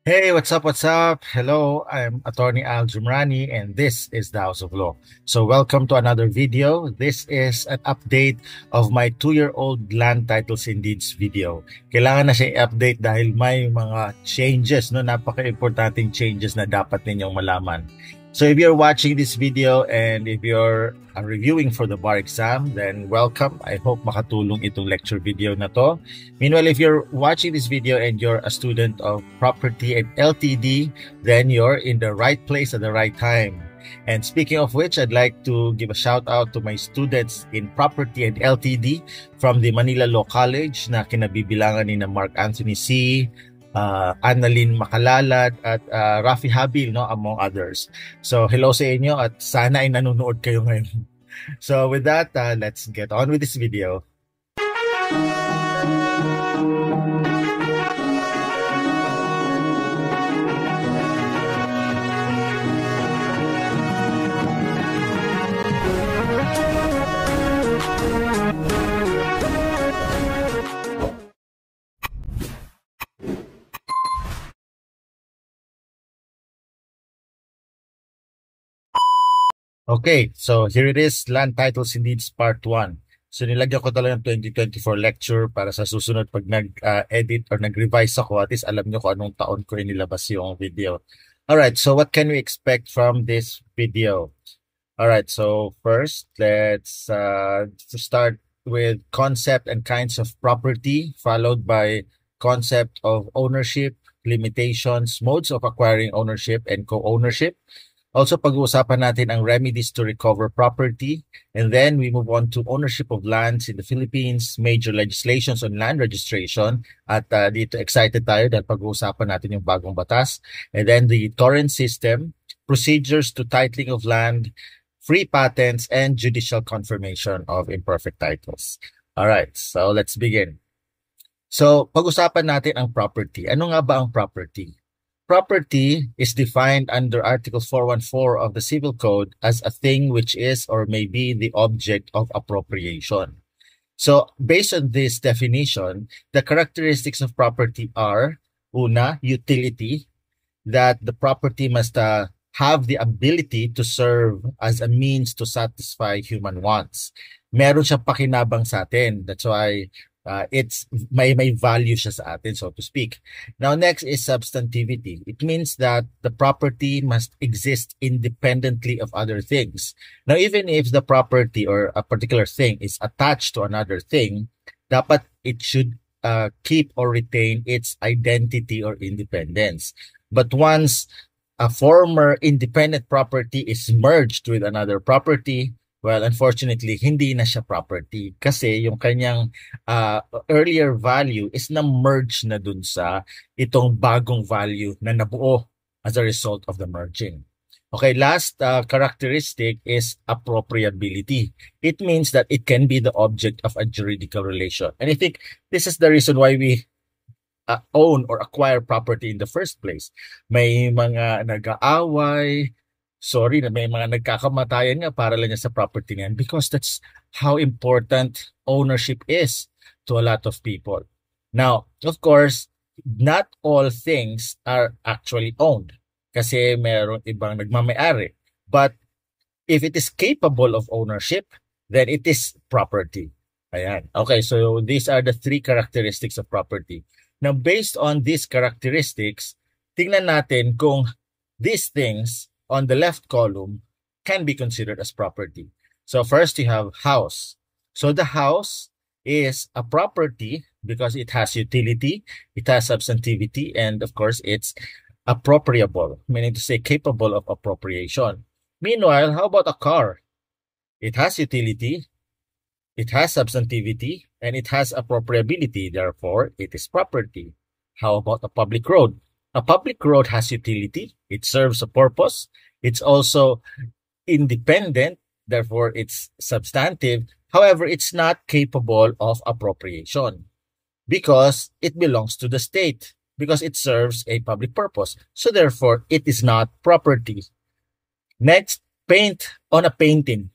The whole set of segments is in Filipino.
Hey, what's up? What's up? Hello, I'm Attorney Al Jumrani, and this is the House of Law. So, welcome to another video. This is an update of my 2-year-old land titles and deeds video. Kailangan na siya i-update dahil may mga changes, no? Napaka-importanting changes na dapat ninyong malaman. So, if you're watching this video and if you're reviewing for the bar exam, then welcome. I hope makatulong itong lecture video na to. Meanwhile, if you're watching this video and you're a student of property and LTD, then you're in the right place at the right time. And speaking of which, I'd like to give a shout out to my students in property and LTD from the Manila Law College na kinabibilangan ni na Mark Anthony C., Annalyn Makalalad at Rafi Habil, no, among others. So hello sa inyo at sana ay nanonood kayo ngayon. So with that, let's get on with this video. Okay, so here it is, Land Titles and Deeds Part 1. So nilagyan ko talaga ng 2024 lecture para sa susunod pag nag-edit or nag-revise ako, at least alam nyo kung anong taon ko inilabas yung video. Alright, so what can we expect from this video? Alright, so first, let's start with concept and kinds of property, followed by concept of ownership, limitations, modes of acquiring ownership and co-ownership. Also, pag-uusapan natin ang remedies to recover property. And then we move on to ownership of lands in the Philippines, major legislations on land registration. At dito excited tayo dahil pag-uusapan natin yung bagong batas. And then the torrent system, procedures to titling of land, free patents, and judicial confirmation of imperfect titles. All right, so let's begin. So, pag-usapan natin ang property. Ano nga ba ang property? Property is defined under Article 414 of the Civil Code as a thing which is or may be the object of appropriation. So, based on this definition, the characteristics of property are, una, utility, that the property must have the ability to serve as a means to satisfy human wants. Meron siyang pakinabang sa atin. That's why it's may value siya sa atin, so to speak. Now, next is substantivity. It means that the property must exist independently of other things. Now, even if the property or a particular thing is attached to another thing, dapat it should keep or retain its identity or independence. But once a former independent property is merged with another property, well, unfortunately, hindi na siya property kasi yung kanyang earlier value is na-merge na dun sa itong bagong value na nabuo as a result of the merging. Okay, last characteristic is appropriability. It means that it can be the object of a juridical relation. And I think this is the reason why we own or acquire property in the first place. May mga nag-aaway, sorry na may mga nagkakamatayan nga para lang sa property niyan, because that's how important ownership is to a lot of people. Now, of course, not all things are actually owned kasi meron ibang nagmamayari. But if it is capable of ownership, then it is property. Ayan. Okay, so these are the 3 characteristics of property. Now, based on these characteristics, tingnan natin kung these things on the left column can be considered as property. So first you have house. So the house is a property because it has utility, it has substantivity, and of course it's appropriable, meaning to say capable of appropriation. Meanwhile, how about a car? It has utility, it has substantivity, and it has appropriability. Therefore, it is property. How about a public road? A public road has utility. It serves a purpose. It's also independent. Therefore, it's substantive. However, it's not capable of appropriation because it belongs to the state, because it serves a public purpose. So therefore, it is not property. Next, paint on a painting.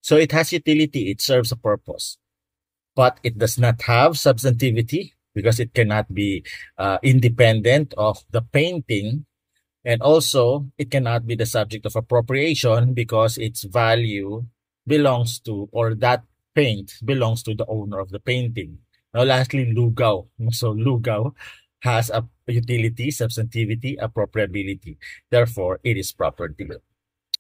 So it has utility. It serves a purpose, but it does not have substantivity. because it cannot be independent of the painting. And also, it cannot be the subject of appropriation because its value belongs to, or that paint belongs to the owner of the painting. Now, lastly, lugaw. So, lugaw has a utility, substantivity, appropriability. Therefore, it is property.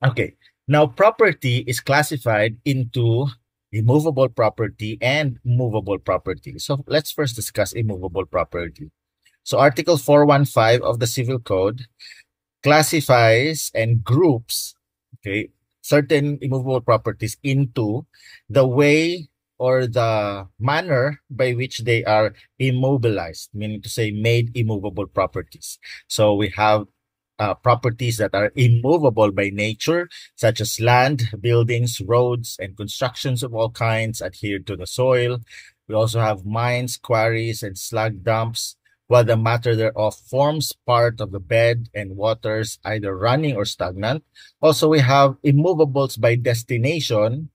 Okay. Now, property is classified into immovable property and movable property. So, let's first discuss immovable property. So, Article 415 of the Civil Code classifies and groups, okay, certain immovable properties into the way or the manner by which they are immobilized, meaning to say made immovable properties. So we have properties that are immovable by nature, such as land, buildings, roads, and constructions of all kinds adhered to the soil. We also have mines, quarries, and slag dumps, while the matter thereof forms part of the bed and waters, either running or stagnant. Also, we have immovables by destination,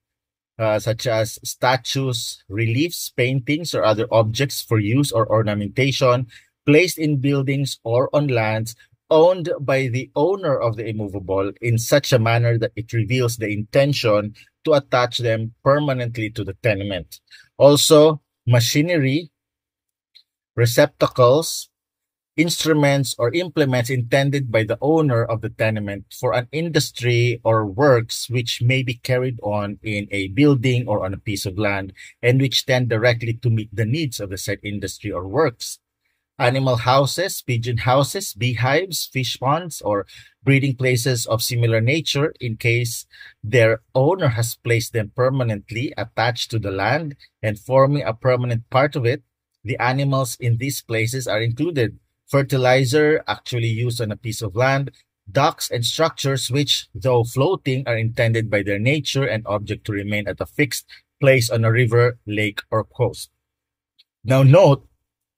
such as statues, reliefs, paintings, or other objects for use or ornamentation, placed in buildings or on lands owned by the owner of the immovable in such a manner that it reveals the intention to attach them permanently to the tenement. Also, machinery, receptacles, instruments, or implements intended by the owner of the tenement for an industry or works which may be carried on in a building or on a piece of land and which tend directly to meet the needs of the said industry or works. Animal houses, pigeon houses, beehives, fish ponds, or breeding places of similar nature in case their owner has placed them permanently attached to the land and forming a permanent part of it. The animals in these places are included. Fertilizer actually used on a piece of land, docks and structures which, though floating, are intended by their nature and object to remain at a fixed place on a river, lake, or coast. Now note,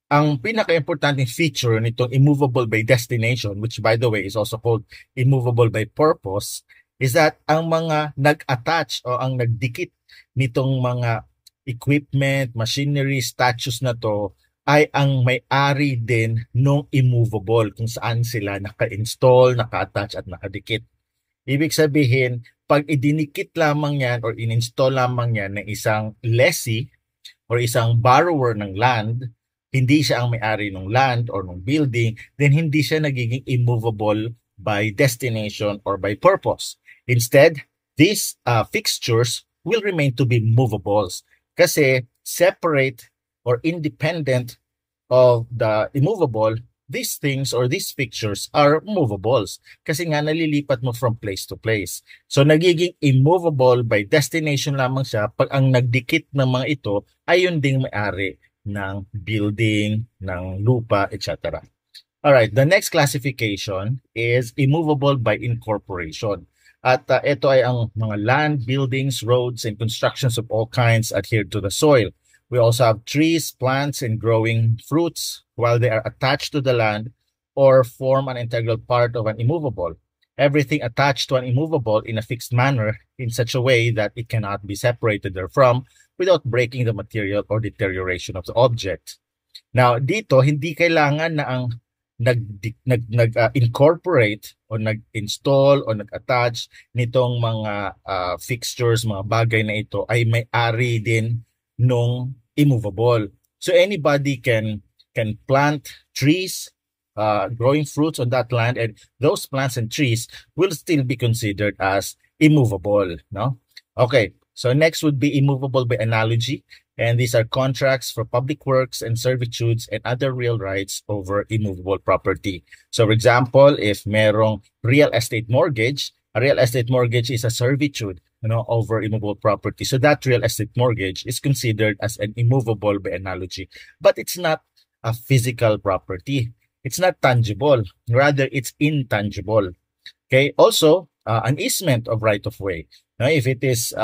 ang pinaka-importanting feature nitong immovable by destination, which by the way is also called immovable by purpose, is that ang mga nag-attach o ang nagdikit nitong mga equipment, machinery, statues na to ay ang may-ari din nung immovable kung saan sila naka-install, naka-attach at nakadikit. Ibig sabihin, pag idinikit lamang yan or in-install lamang yan ng isang lessee or isang borrower ng land, hindi siya ang may-ari ng land or ng building, then hindi siya nagiging immovable by destination or by purpose. Instead, these fixtures will remain to be movables kasi separate or independent of the immovable, these things or these fixtures are movables kasi nga nalilipat mo from place to place. So nagiging immovable by destination lamang siya pag ang nagdikit ng mga ito ay yun ding may-ari ng building, ng lupa, etc. Alright, the next classification is immovable by incorporation. At ito ay ang mga land, buildings, roads, and constructions of all kinds adhered to the soil. We also have trees, plants, and growing fruits while they are attached to the land or form an integral part of an immovable. Everything attached to an immovable in a fixed manner in such a way that it cannot be separated therefrom without breaking the material or deterioration of the object. Now, dito, hindi kailangan na ang nag-incorporate o nag-install o nag-attach nitong mga fixtures, mga bagay na ito ay may-ari din nung immovable. So anybody can plant trees, growing fruits on that land, and those plants and trees will still be considered as immovable, no? Okay, so next would be immovable by analogy, and these are contracts for public works and servitudes and other real rights over immovable property. So for example, if merong real estate mortgage, a real estate mortgage is a servitude, over immovable property. So that real estate mortgage is considered as an immovable by analogy, but it's not a physical property. It's not tangible. Rather, it's intangible. Okay. Also, an easement of right of way. Now, if it is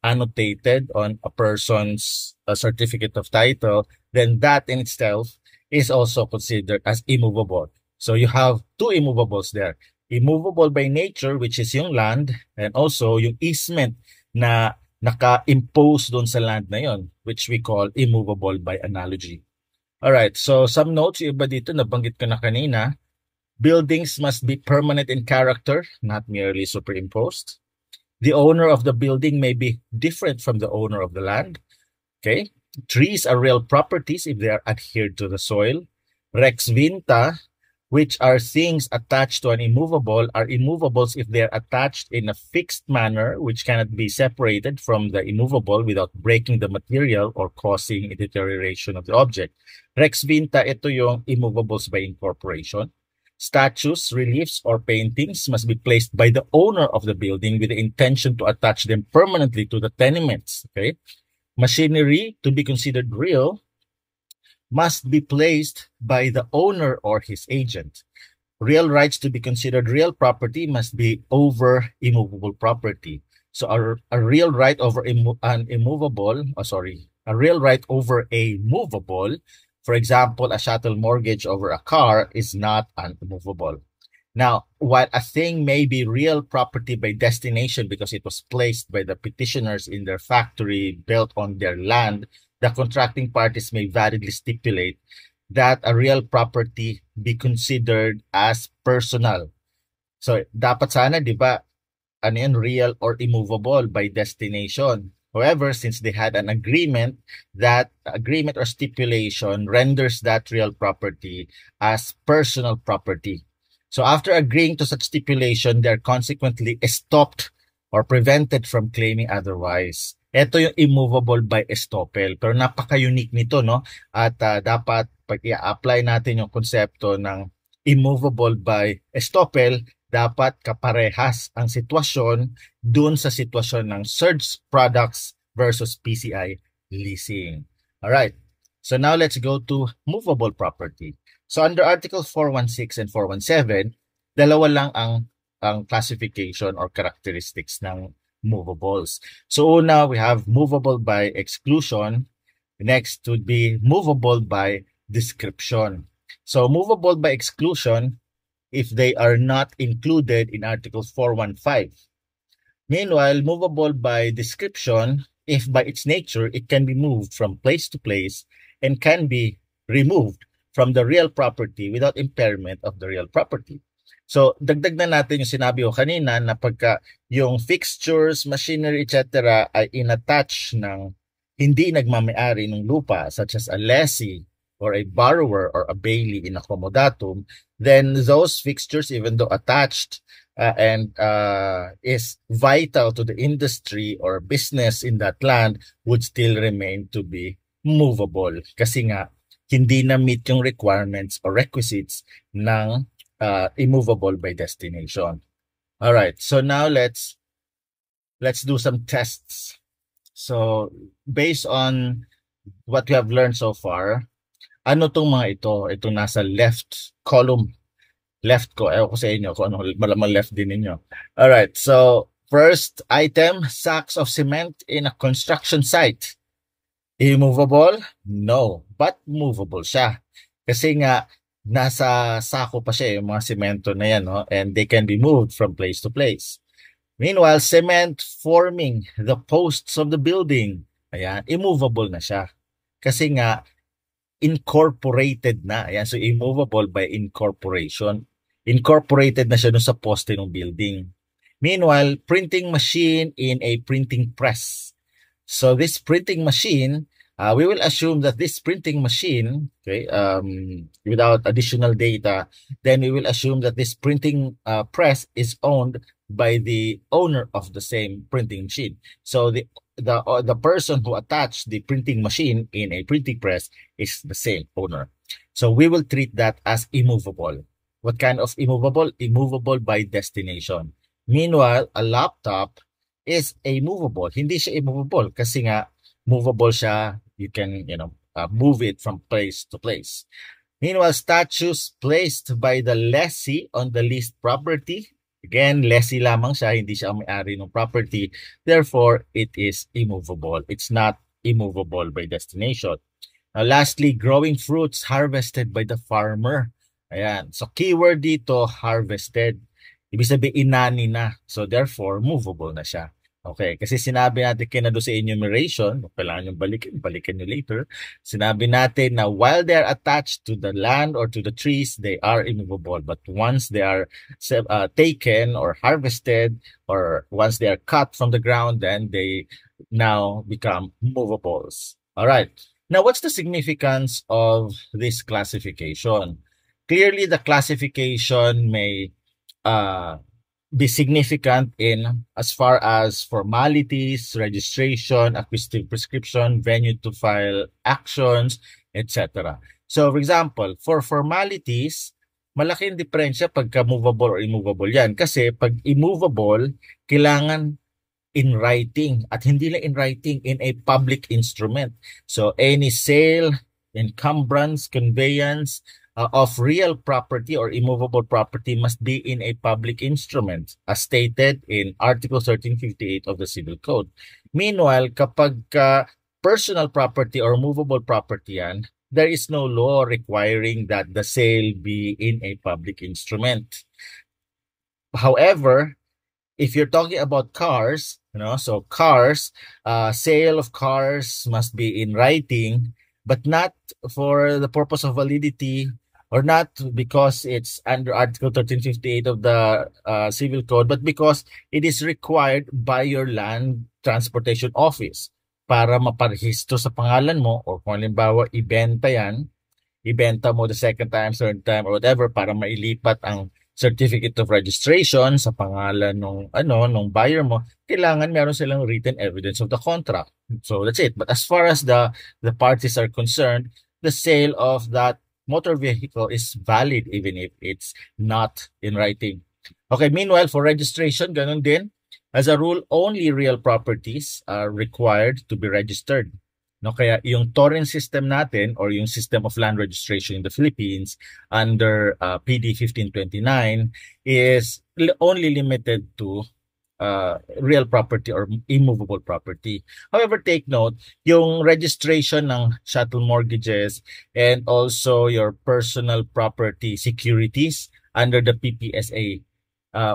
annotated on a person's certificate of title, then that in itself is also considered as immovable. So you have two immovables there. Immovable by nature, which is yung land, and also yung easement na naka-impose doon sa land na yon, which we call immovable by analogy. Alright, so some notes, yung iba dito, nabanggit ko na kanina. Buildings must be permanent in character, not merely superimposed. The owner of the building may be different from the owner of the land. Okay. Trees are real properties if they are adhered to the soil. Rex vinta, which are things attached to an immovable, are immovables if they are attached in a fixed manner, which cannot be separated from the immovable without breaking the material or causing a deterioration of the object. Rex vinta, ito yung immovables by incorporation. Statues, reliefs, or paintings must be placed by the owner of the building with the intention to attach them permanently to the tenements. Okay. Machinery, to be considered real, must be placed by the owner or his agent. Real rights to be considered real property must be over immovable property. So a real right over an immovable, a real right over a movable, for example, a chattel mortgage over a car is not an immovable. Now, while a thing may be real property by destination because it was placed by the petitioners in their factory built on their land, the contracting parties may validly stipulate that a real property be considered as personal. So, dapat sana, di ba, ano yan, real or immovable by destination. However, since they had an agreement, that agreement or stipulation renders that real property as personal property. So after agreeing to such stipulation, they're consequently stopped or prevented from claiming otherwise. Ito yung immovable by estoppel. Pero napaka-unique nito, no? At dapat pag i-apply natin yung konsepto ng immovable by estoppel, dapat kaparehas ang sitwasyon dun sa sitwasyon ng surge products versus PCI leasing. Alright, so now let's go to movable property. So under Article 416 and 417, dalawa lang ang classification or characteristics ng movables. So una, we have movable by exclusion. Next would be movable by description. So movable by exclusion if they are not included in Article 415. Meanwhile, movable by description if by its nature it can be moved from place to place and can be removed from the real property without impairment of the real property. So, dagdag na natin yung sinabi ko kanina na pagka yung fixtures, machinery, etc. ay inattach ng hindi nagmamayari ng lupa such as a lessee or a borrower or a bailee in a comodatum, then those fixtures, even though attached and is vital to the industry or business in that land, would still remain to be movable. Kasi nga, hindi na meet yung requirements or requisites ng immovable by destination. All right, so now let's do some tests. So based on what we have learned so far, ano tong mga ito? Itong nasa left column. Left ko, ewan ko sa inyo kung ano, malamang left din ninyo. All right, so first item, sacks of cement in a construction site. Immovable? No, but movable siya. Kasi nga, nasa sako pa siya yung mga semento na yan, no? And they can be moved from place to place. Meanwhile, cement forming the posts of the building, ayan, immovable na siya. Kasi nga, incorporated na. Ayan, so immovable by incorporation. Incorporated na siya dun sa poste ng building. Meanwhile, printing machine in a printing press. So this printing machine, we will assume that this printing machine, okay, without additional data, then we will assume that this printing press is owned by the owner of the same printing machine. So the person who attached the printing machine in a printing press is the same owner. So we will treat that as immovable. What kind of immovable? Immovable by destination. Meanwhile, a laptop is a movable. Hindi siya immovable kasi nga movable siya. You can, move it from place to place. Meanwhile, statues placed by the lessee on the leased property. Again, lessee lamang siya, hindi siya ang may-ari ng property. Therefore, it is immovable. It's not immovable by destination. Now, lastly, growing fruits harvested by the farmer. Ayan. So, keyword dito, harvested. Ibig sabihin, inani na. So, therefore, movable na siya. Okay, kasi sinabi natin kina doon sa enumeration, kung kailangan yung balikan nyo later. Sinabi natin na while they are attached to the land or to the trees, they are immovable. But once they are taken or harvested, or once they are cut from the ground, then they now become movables. All right. Now, what's the significance of this classification? Clearly, the classification may uh, be significant in as far as formalities, registration, acquisitive prescription, venue to file actions, etc. So, for example, for formalities, malaking diferensya pagka movable or immovable yan. Kasi pag immovable, kailangan in writing at hindi lang in writing, in a public instrument. So, any sale, encumbrance, conveyance, of real property or immovable property must be in a public instrument as stated in Article 1358 of the Civil Code. Meanwhile, kapag personal property or movable property yan, there is no law requiring that the sale be in a public instrument. However, if you're talking about cars, so cars, sale of cars must be in writing, but not for the purpose of validity or not because it's under Article 1358 of the Civil Code, but because it is required by your Land Transportation Office para maparehistro sa pangalan mo or kung halimbawa ibenta mo the second time, third time, or whatever para mailipat ang certificate of registration sa pangalan nung buyer mo, kailangan meron silang written evidence of the contract. So that's it. But as far as the parties are concerned, the sale of that motor vehicle is valid even if it's not in writing. Okay, meanwhile, for registration, ganun din. As a rule, only real properties are required to be registered. No, kaya yung TORREN system natin or yung system of land registration in the Philippines under PD 1529 is only limited to real property or immovable property. However, take note, yung registration ng chattel mortgages and also your personal property securities under the PPSA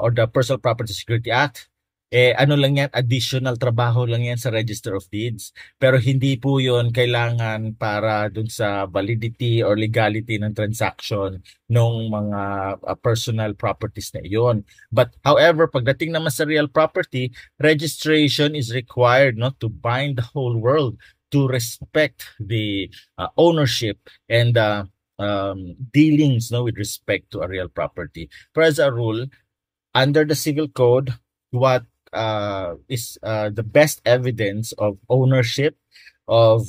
or the Personal Property Security Act, ano lang yan, additional trabaho lang yan sa Register of Deeds. Pero hindi po yun kailangan para dun sa validity or legality ng transaction ng mga personal properties na iyon. But however, pagdating naman sa real property, registration is required to bind the whole world to respect the ownership and dealings with respect to a real property. But as a rule, under the Civil Code, what is the best evidence of ownership of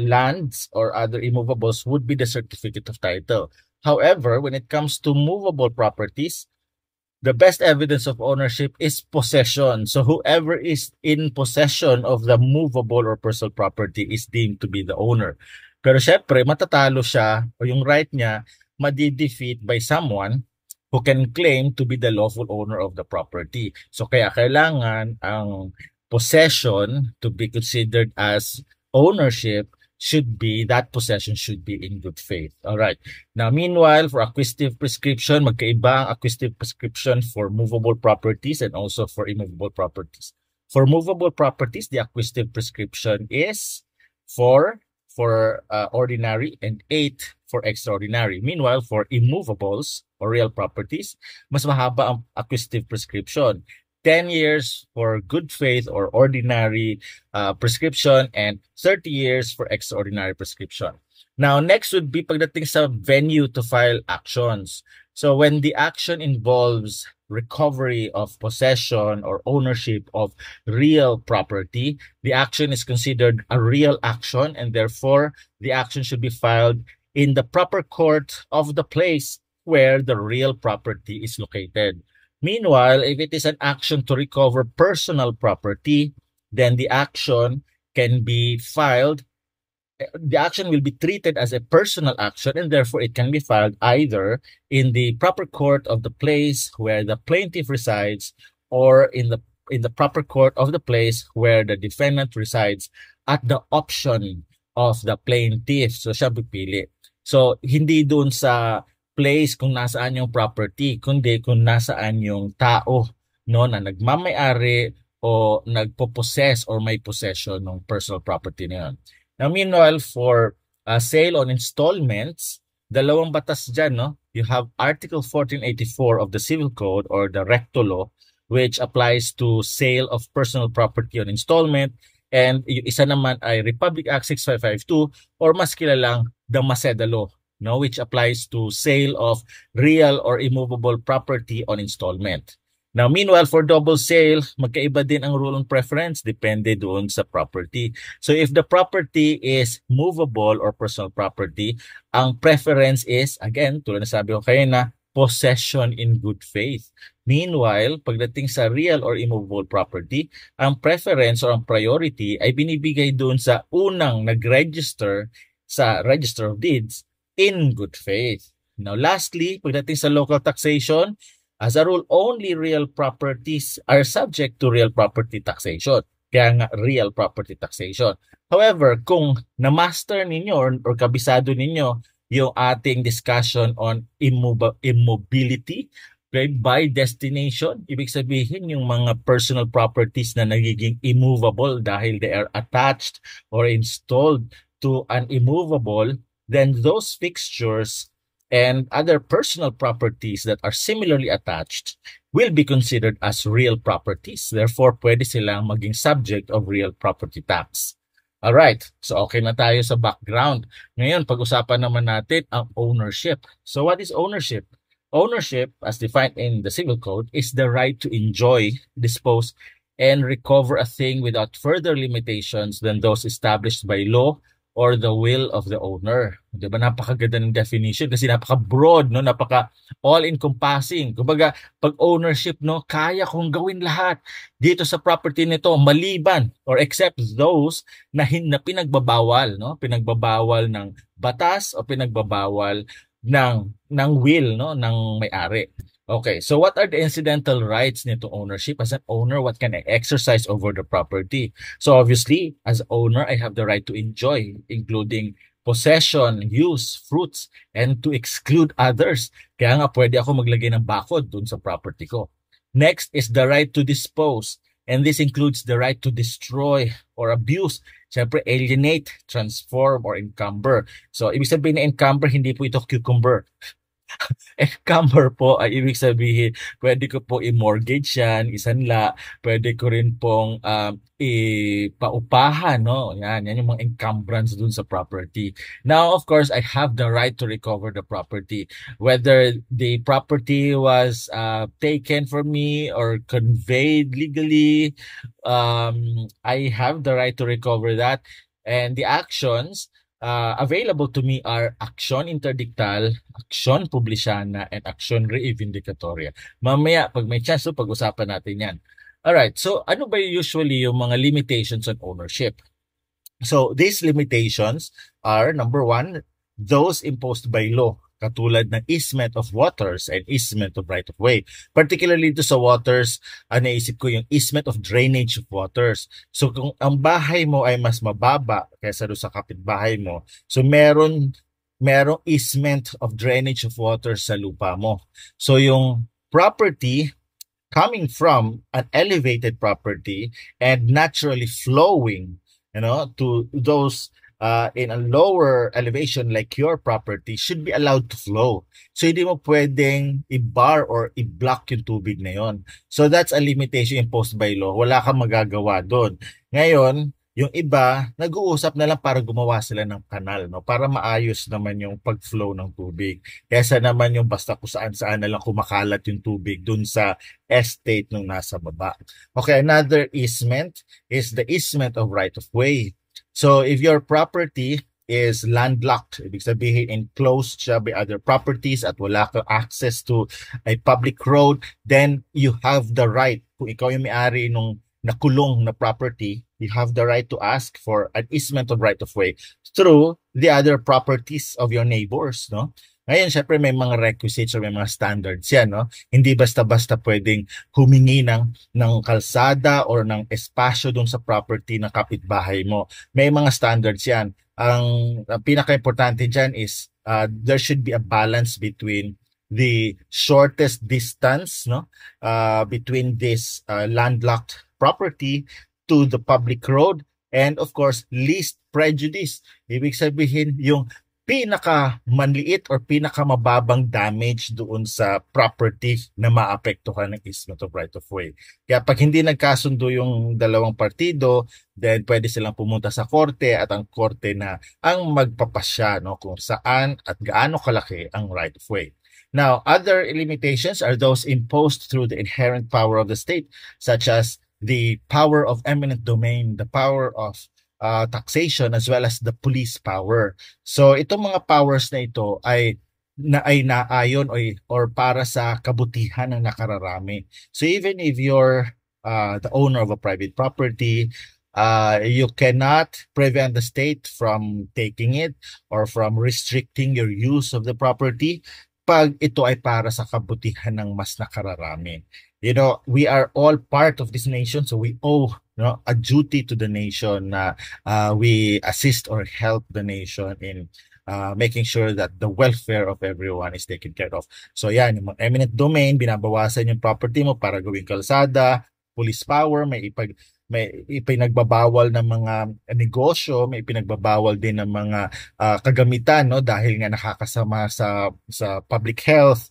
lands or other immovables would be the certificate of title. However, when it comes to movable properties, the best evidence of ownership is possession. So whoever is in possession of the movable or personal property is deemed to be the owner. Pero syempre, matatalo siya o yung right niya madi-defeat by someone who can claim to be the lawful owner of the property. So kaya kailangan ang possession to be considered as ownership that possession should be in good faith. All right. Now, meanwhile, for acquisitive prescription, magkaiba ang acquisitive prescription for movable properties and also for immovable properties. For movable properties, the acquisitive prescription is 4 for ordinary and 8 for extraordinary. Meanwhile, for immovables or real properties, mas mahaba ang acquisitive prescription. 10 years for good faith or ordinary prescription and 30 years for extraordinary prescription. Now, next would be pagdating sa venue to file actions. So when the action involves recovery of possession or ownership of real property, the action is considered a real action and therefore the action should be filed in the proper court of the place where the real property is located. Meanwhile, if it is an action to recover personal property, then the action can be filed. The action will be treated as a personal action and therefore it can be filed either in the proper court of the place where the plaintiff resides or in the proper court of the place where the defendant resides at the option of the plaintiff. So siya pipili. So hindi doon sa place kung nasaan yung property, kundi kung nasaan yung tao na nagmamay-ari o nagpo-possess or may possession ng personal property na yun. Now, meanwhile, for sale on installments, dalawang batas dyan, no? You have Article 1484 of the Civil Code or the Recto Law, which applies to sale of personal property on installment. And yung isa naman ay Republic Act 6552 or mas kilalang the Maceda Law, no, which applies to sale of real or immovable property on installment. Now, meanwhile, for double sale, magkaiba din ang rule and preference, depende doon sa property. So, if the property is movable or personal property, ang preference is, again, tulad na sabi ko kayo na, possession in good faith. Meanwhile, pagdating sa real or immovable property, ang preference or ang priority ay binibigay doon sa unang nag-register sa Register of Deeds in good faith. Now, lastly, pagdating sa local taxation, as a rule, only real properties are subject to real property taxation. Kaya nga, real property taxation. However, kung na-master ninyo or kabisado ninyo yung ating discussion on immobility, okay, by destination, ibig sabihin yung mga personal properties na nagiging immovable dahil they are attached or installed to an immovable, then those fixtures and other personal properties that are similarly attached will be considered as real properties. Therefore, pwede silang maging subject of real property tax. Alright, so okay na tayo sa background. Ngayon, pag-usapan naman natin ang ownership. So what is ownership? Ownership, as defined in the Civil Code, is the right to enjoy, dispose, and recover a thing without further limitations than those established by law or the will of the owner. Di ba? Napakaganda ng definition kasi napaka-broad, no? Napaka all-encompassing. Kumbaga, pag ownership, no, kaya kong gawin lahat dito sa property nito maliban or except those na pinagbabawal, no? Pinagbabawal ng batas o pinagbabawal ng will, no, ng may-ari. Okay, so what are the incidental rights nito ownership? As an owner, what can I exercise over the property? So obviously, as owner, I have the right to enjoy, including possession, use, fruits, and to exclude others. Kaya nga pwede ako maglagay ng bakod dun sa property ko. Next is the right to dispose. And this includes the right to destroy or abuse. Siyempre, alienate, transform, or encumber. So, ibig sabihin na encumber, hindi po ito cucumber. Encumber po ay ibig sabihin, pwede ko po i-mortgage yan, isanla, pwede ko rin pong ipaupahan, no? Yan yung mga encumbrance dun sa property. Now, of course, I have the right to recover the property. Whether the property was taken from me or conveyed legally, I have the right to recover that. And the actions available to me are action interdictal, action publicana, and action reivindicatoria. Mamaya, pag may chance, pag-usapan natin yan. Alright, so ano ba usually yung mga limitations on ownership? So, these limitations are, number one, those imposed by law, katulad ng easement of waters and easement of right-of-way. Particularly dito sa waters, naisip ko yung easement of drainage of waters. So kung ang bahay mo ay mas mababa kaysa doon sa kapitbahay mo, so merong easement of drainage of waters sa lupa mo. So yung property coming from an elevated property and naturally flowing, to those in a lower elevation like your property should be allowed to flow. So hindi mo pwedeng i-bar or i-block yung tubig na yon. So that's a limitation imposed by law. Wala kang magagawa doon. Ngayon, yung iba, nag-uusap na lang para gumawa sila ng kanal, no? Para maayos naman yung pag-flow ng tubig. Kesa naman yung basta kung saan-saan na lang kumakalat yung tubig dun sa estate nung nasa baba. Okay, another easement is the easement of right-of-way. So if your property is landlocked, ibig sabihin enclosed siya by other properties at wala kang access to a public road, then you have the right, kung ikaw yung may-ari nung nakulong na property, you have the right to ask for an easement of right-of-way through the other properties of your neighbors, no? Ngayon, syempre may mga requisites or may mga standards yan, no? Hindi basta-basta pwedeng humingi ng kalsada or ng espasyo dun sa property ng kapitbahay mo. May mga standards yan. Ang pinaka-importante dyan is there should be a balance between the shortest distance, no, between this landlocked property to the public road, and of course, least prejudice. Ibig sabihin, yung pinakamanliit or pinakamababang damage doon sa property na maapektuhan ng easement of right of way. Kaya pag hindi nagkasundo yung dalawang partido, then pwede silang pumunta sa korte at ang korte na ang magpapasya, no, kung saan at gaano kalaki ang right of way. Now, other limitations are those imposed through the inherent power of the state, such as the power of eminent domain, the power of taxation, as well as the police power. So itong mga powers na ito ay naayon or para sa kabutihan ng nakararami. So even if you're the owner of a private property, you cannot prevent the state from taking it or from restricting your use of the property pag ito ay para sa kabutihan ng mas nakararami. You know, we are all part of this nation, so we owe, you know, a duty to the nation na we assist or help the nation in making sure that the welfare of everyone is taken care of. So yan, yung eminent domain, binabawasan yung property mo para gawing kalsada, police power, may ipinagbabawal ng mga negosyo, may ipinagbabawal din ng mga kagamitan, no, dahil nga nakakasama sa public health,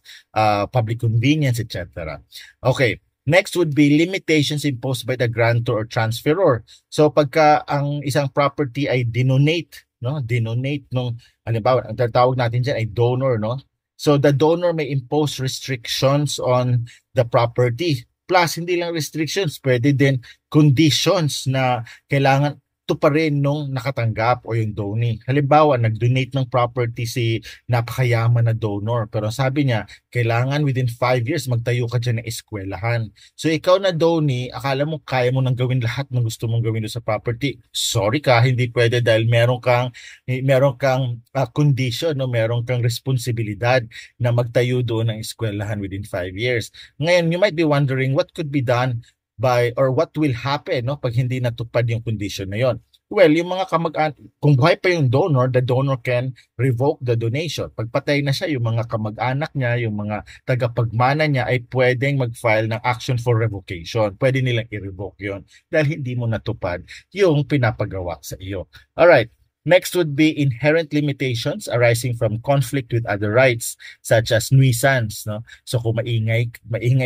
public convenience, etc. Okay, next would be limitations imposed by the grantor or transferor. So pagka ang isang property ay dinonate, no, dinonate nung halimbawa, ang tatawag natin diyan ay donor, no. So the donor may impose restrictions on the property. Plus, hindi lang restrictions, pwede din conditions na kailangan tuparin nung nakatanggap o yung donee. Halimbawa, nag-donate ng property si napakayaman na donor. Pero sabi niya, kailangan within 5 years magtayo ka dyan ng eskwelahan. So ikaw na donee, akala mo kaya mo nang gawin lahat ng gusto mong gawin sa property. Sorry ka, hindi pwede dahil meron kang condition, no? Meron kang responsibilidad na magtayo doon ng eskwelahan within 5 years. Ngayon, you might be wondering what could be done by or what will happen, no, pag hindi natupad yung condition na yon. Well, yung mga kamag-anak, kung buhay pa yung donor, the donor can revoke the donation. Pag patay na siya, yung mga kamag-anak niya, yung mga tagapagmana niya ay pwedeng mag-file ng action for revocation. Pwede nilang i-revoke yon dahil hindi mo natupad yung pinapagawa sa iyo. Alright. Next would be inherent limitations arising from conflict with other rights such as nuisance, no? So kung maingay,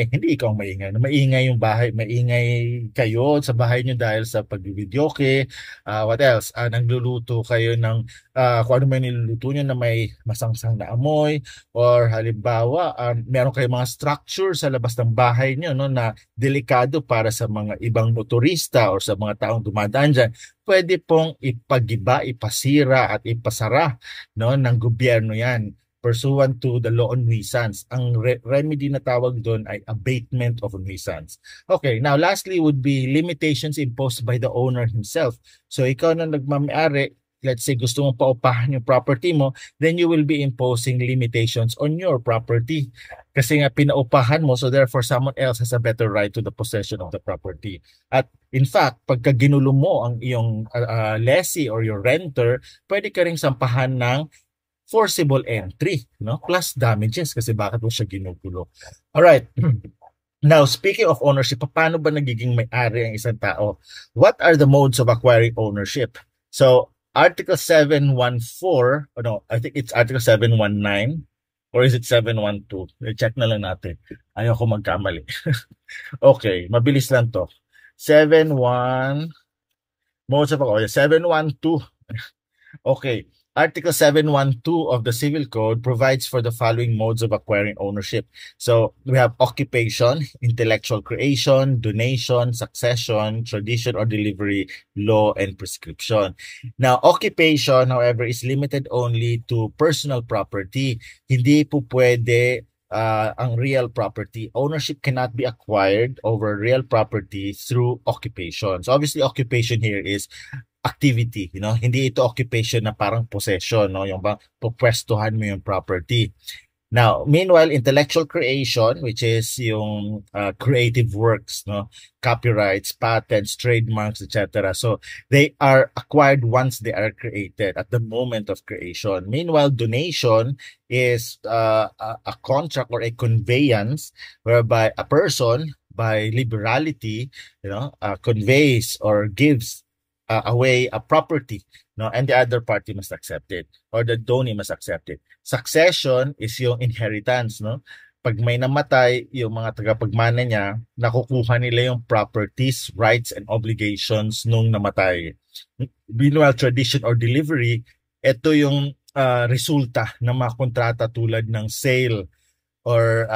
hindi ikaw maingay, no? Maingay yung bahay, maingay kayo sa bahay niyo dahil sa pag-videoke, what else? Nagluluto kayo ng kung ano man niluluto niyo na may masangsang na amoy, or halimbawa, meron kayong mga structure sa labas ng bahay niyo, no, na delikado para sa mga ibang motorista or sa mga taong dumadaan dyan. Pwede pong ipagiba, ipasira at ipasara, no, ng gobyerno yan pursuant to the law on nuisance. Ang remedy na tawag doon ay abatement of nuisance. Okay, now lastly would be limitations imposed by the owner himself. So ikaw na nagmamayari, let's say gusto mong paupahan yung property mo, then you will be imposing limitations on your property. Kasi nga pinaupahan mo, so therefore someone else has a better right to the possession of the property. At in fact, pagka ginulo mo ang iyong lessee or your renter, pwede ka ring sampahan ng forcible entry, no? Plus damages kasi bakit mo siya ginugulo. Alright. Now, speaking of ownership, paano ba nagiging may-ari ang isang tao? What are the modes of acquiring ownership? So, Article 714, no, I think it's Article 719, or is it 712? I-check na lang natin. Ayoko magkamali. Okay, mabilis lang to. 71, modes of acquiring, 712. Okay, Article 712 of the Civil Code provides for the following modes of acquiring ownership. So we have occupation, intellectual creation, donation, succession, tradition or delivery, law, and prescription. Now, occupation, however, is limited only to personal property. Hindi po pwede ang real property. Ownership cannot be acquired over real property through occupation. So obviously, occupation here is activity, hindi ito occupation na parang possession, no, yung bang pupwestuhan mo yung property. Now, meanwhile, intellectual creation, which is yung creative works, no, copyrights, patents, trademarks, etc. So they are acquired once they are created at the moment of creation. Meanwhile, donation is a contract or a conveyance whereby a person, by liberality, conveys or gives away a property, no, and the other party must accept it, or the donee must accept it. Succession is yung inheritance, no? Pag may namatay, yung mga tagapagmana niya, nakukuha nila yung properties, rights, and obligations nung namatay. Meanwhile, tradition or delivery, ito yung resulta ng mga kontrata tulad ng sale or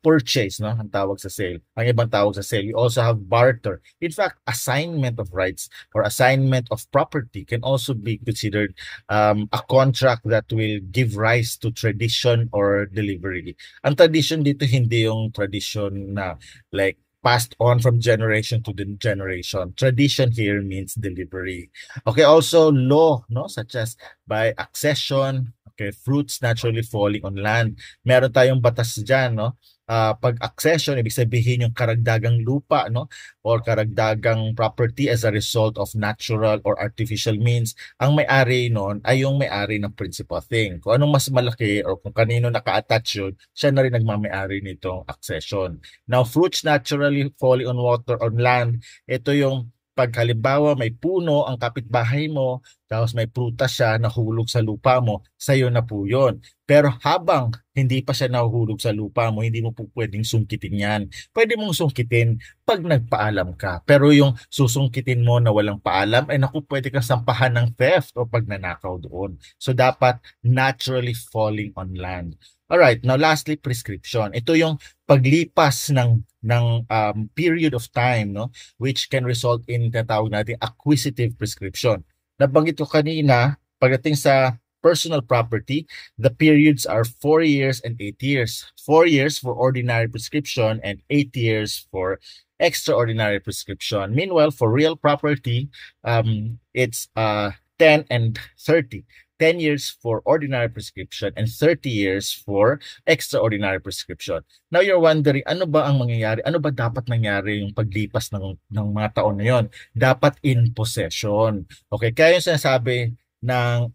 purchase, no? Ang tawag sa sale. Ang ibang tawag sa sale. We also have barter. In fact, assignment of rights or assignment of property can also be considered a contract that will give rise to tradition or delivery. Ang tradition dito hindi yung tradition na like passed on from generation to the generation. Tradition here means delivery. Okay, also law, no, such as by accession, okay, fruits naturally falling on land. Meron tayong batas diyan, no? Pag accession, ibig sabihin yung karagdagang lupa, no? Or karagdagang property as a result of natural or artificial means. Ang may-ari noon ay yung may-ari ng principal thing. Kung anong mas malaki or kung kanino naka-attach yun, siya na rin nagmamay-ari nitong accession. Now, fruits naturally falling on water, on land, ito yung pag halimbawa may puno ang kapitbahay mo, tapos may prutas siya nahulog sa lupa mo, sa'yo na po yun. Pero habang hindi pa siya nahuhulog sa lupa mo, hindi mo po pwedeng sungkitin yan. Pwede mong sungkitin pag nagpaalam ka. Pero yung susungkitin mo na walang paalam, ay naku, pwede kang sampahan ng theft o pagnanakaw doon. So dapat naturally falling on land. Alright, now lastly, prescription. Ito yung paglipas ng period of time, no, which can result in tinatawag natin acquisitive prescription. Nabanggit ko kanina, pagdating sa personal property, the periods are 4 years and 8 years. 4 years for ordinary prescription and 8 years for extraordinary prescription. Meanwhile, for real property, it's 10 and 30. 10 years for ordinary prescription and 30 years for extraordinary prescription. Now you're wondering, ano ba ang mangyayari? Ano ba dapat nangyari yung paglipas ng mga taon na yon? Dapat in possession. Okay, kaya yung sinasabi ng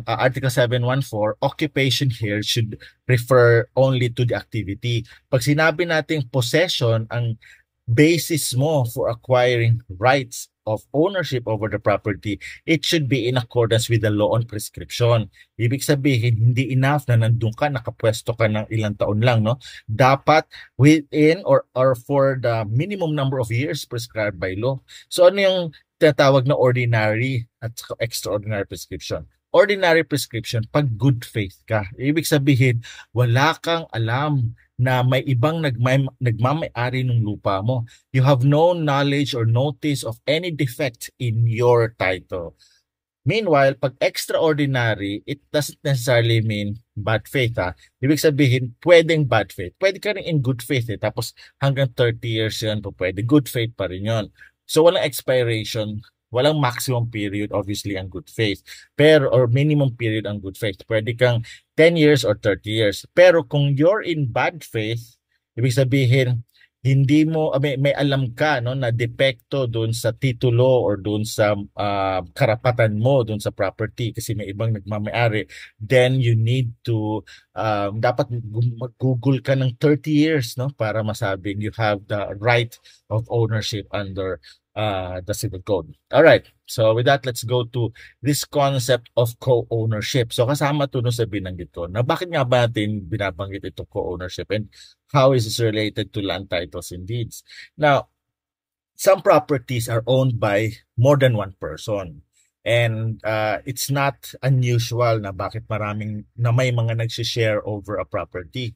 Article 714, occupation here should refer only to the activity. Pag sinabi nating possession, ang basis mo for acquiring rights of ownership over the property, it should be in accordance with the law on prescription. Ibig sabihin, hindi enough na nandun ka, nakapwesto ka ng ilang taon lang, no? Dapat within or for the minimum number of years prescribed by law. So ano yung tinatawag na ordinary at extraordinary prescription? Ordinary prescription, pag good faith ka. Ibig sabihin, wala kang alam na may ibang nagmamay-ari ng lupa mo. You have no knowledge or notice of any defect in your title. Meanwhile, pag extraordinary, it doesn't necessarily mean bad faith. Ibig sabihin, pwedeng bad faith. Pwede ka rin in good faith. Tapos hanggang 30 years yan po pwede. Good faith pa rin yun. So walang expiration, walang maximum period obviously ang good faith. Pero or minimum period ang good faith. Pwede kang 10 years or 30 years. Pero kung you're in bad faith, ibig sabihin hindi mo may alam ka, no, na depekto doon sa titulo or doon sa karapatan mo doon sa property kasi may ibang nagmamay-ari, then you need to dapat mag-google ka ng 30 years, no, para masabing you have the right of ownership under the civil code. All right. So with that, let's go to this concept of co-ownership. So kasama to sa binanggit ko. Na bakit nga ba natin binabanggit ito co-ownership and how is this related to land titles and deeds? Now, some properties are owned by more than one person. And it's not unusual na bakit may mga nagsishare over a property.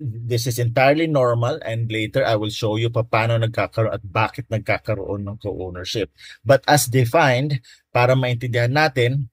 This is entirely normal and later I will show you paano nagkakaroon at bakit nagkakaroon ng co-ownership. But as defined, para maintindihan natin,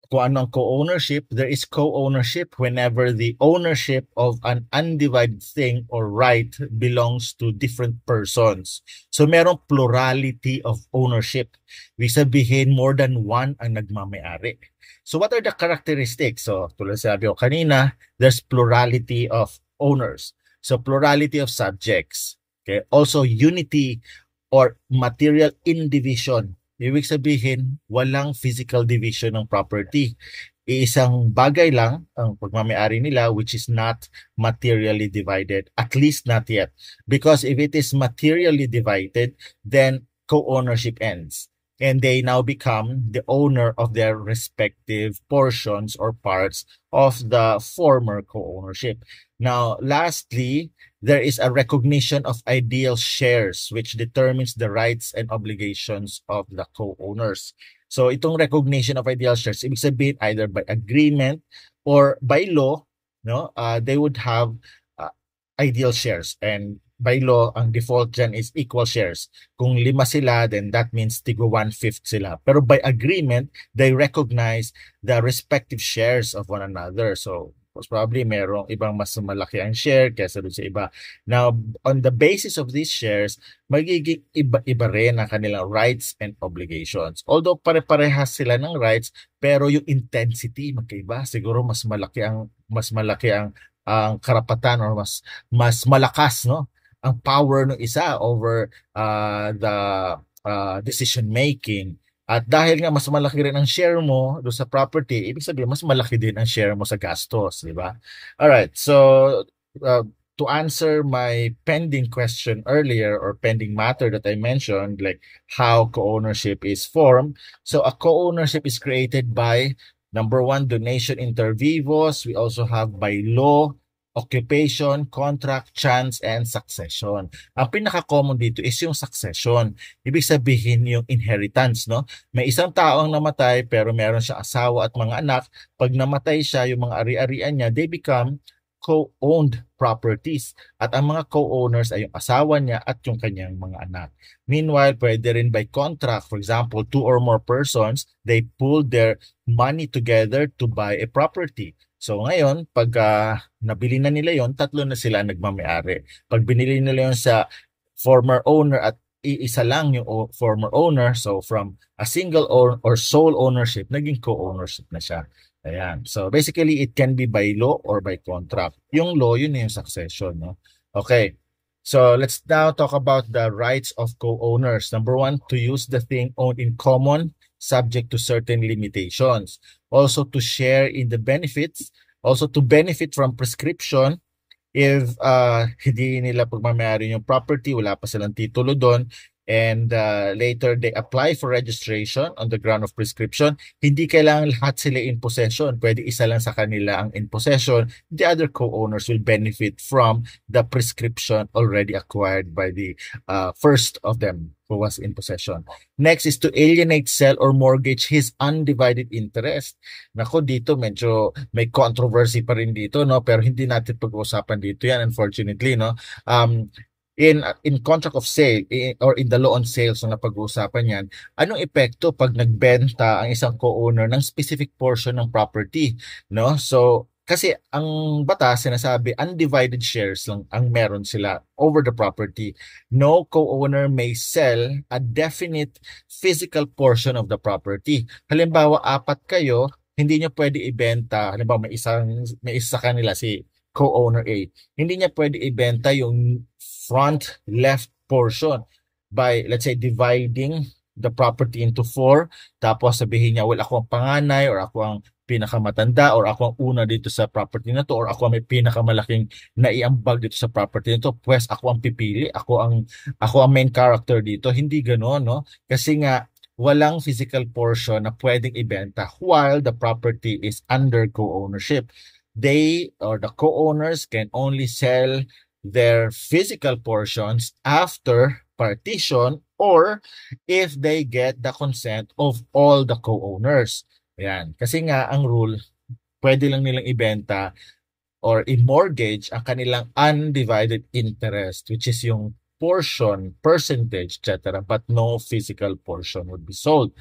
kung ano ang co-ownership, there is co-ownership whenever the ownership of an undivided thing or right belongs to different persons. So merong plurality of ownership. Ibig sabihin, more than one ang nagmamayari. So what are the characteristics? So tulad sabi ko kanina, there's plurality of owners. So plurality of subjects. Okay? Also unity or material indivision. Ibig sabihin, walang physical division ng property. Iisang bagay lang ang pagmamayari nila which is not materially divided, at least not yet. Because if it is materially divided, then co-ownership ends. And they now become the owner of their respective portions or parts of the former co-ownership. Now, lastly, there is a recognition of ideal shares which determines the rights and obligations of the co-owners. So itong recognition of ideal shares, ibig sabihin either by agreement or by law, no, they would have ideal shares. And by law, ang default dyan is equal shares. Kung 5 sila, then that means tigo 1/5 sila. Pero by agreement, they recognize the respective shares of one another. So most probably merong ibang mas malaki ang share kaysa dun sa iba. Now, on the basis of these shares, magiging iba-iba rin ang kanilang rights and obligations. Although pare-parehas sila ng rights, pero yung intensity magkaiba. Siguro mas malaki ang karapatan or mas malakas, no, ang power ng isa over the decision making. At dahil nga mas malaki rin ang share mo do sa property, ibig sabihin mas malaki din ang share mo sa gastos, di ba? All right. So to answer my pending question earlier or pending matter that I mentioned, like how co-ownership is formed. So a co-ownership is created by number 1, donation inter vivos. We also have by law, occupation, contract, chance, and succession. Ang pinaka-common dito is yung succession. Ibig sabihin yung inheritance, no? May isang tao ang namatay pero meron siya asawa at mga anak. Pag namatay siya, yung mga ari-arian niya, they become co-owned properties. At ang mga co-owners ay yung asawa niya at yung kanyang mga anak. Meanwhile, pwede rin by contract. For example, 2 or more persons, they pool their money together to buy a property. So ngayon, pag nabili na nila yon, 3 na sila nagmamayari. Pag binili nila yon sa former owner at iisa lang yung former owner, so from a single or sole ownership, naging co-ownership na siya. Ayan. So basically, it can be by law or by contract. Yung law, yun yung succession. No? Okay. So let's now talk about the rights of co-owners. Number 1, to use the thing owned in common, subject to certain limitations. Also to share in the benefits. Also to benefit from prescription if hindi nila pagmamayari yung property, wala pa silang titulo doon, and later they apply for registration on the ground of prescription. Hindi kailangan lahat sila in possession. Pwede isa lang sa kanila ang in possession. The other co-owners will benefit from the prescription already acquired by the first of them who was in possession. Next is to alienate, sell, or mortgage his undivided interest. Nako, dito medyo may controversy pa rin dito, no? Pero hindi natin pag-uusapan dito yan, unfortunately, no? In contract of sale or in the law on sales na pag-uusapan yan, anong epekto pag nagbenta ang isang co-owner ng specific portion ng property, no? So kasi ang batas sinasabi undivided shares lang ang meron sila over the property. No co-owner may sell a definite physical portion of the property. Halimbawa, 4 kayo, hindi niyo pwede ibenta. Halimbawa, may isa kanila si co-owner A. Hindi niya pwede ibenta yung front left portion by, let's say, dividing the property into 4. Tapos sabihin niya, well, ako ang panganay or ako ang pinakamatanda or ako ang una dito sa property na to or ako ang may pinakamalaking naiambag dito sa property na to, pues ako ang pipili, ako ang main character dito. Hindi gano'n, no? Kasi nga walang physical portion na pwedeng ibenta while the property is under co-ownership. They or the co-owners can only sell their physical portions after partition or if they get the consent of all the co-owners. Ayan. Kasi nga ang rule, pwede lang nilang ibenta or i-mortgage ang kanilang undivided interest, which is yung portion, percentage, etc. But no physical portion would be sold.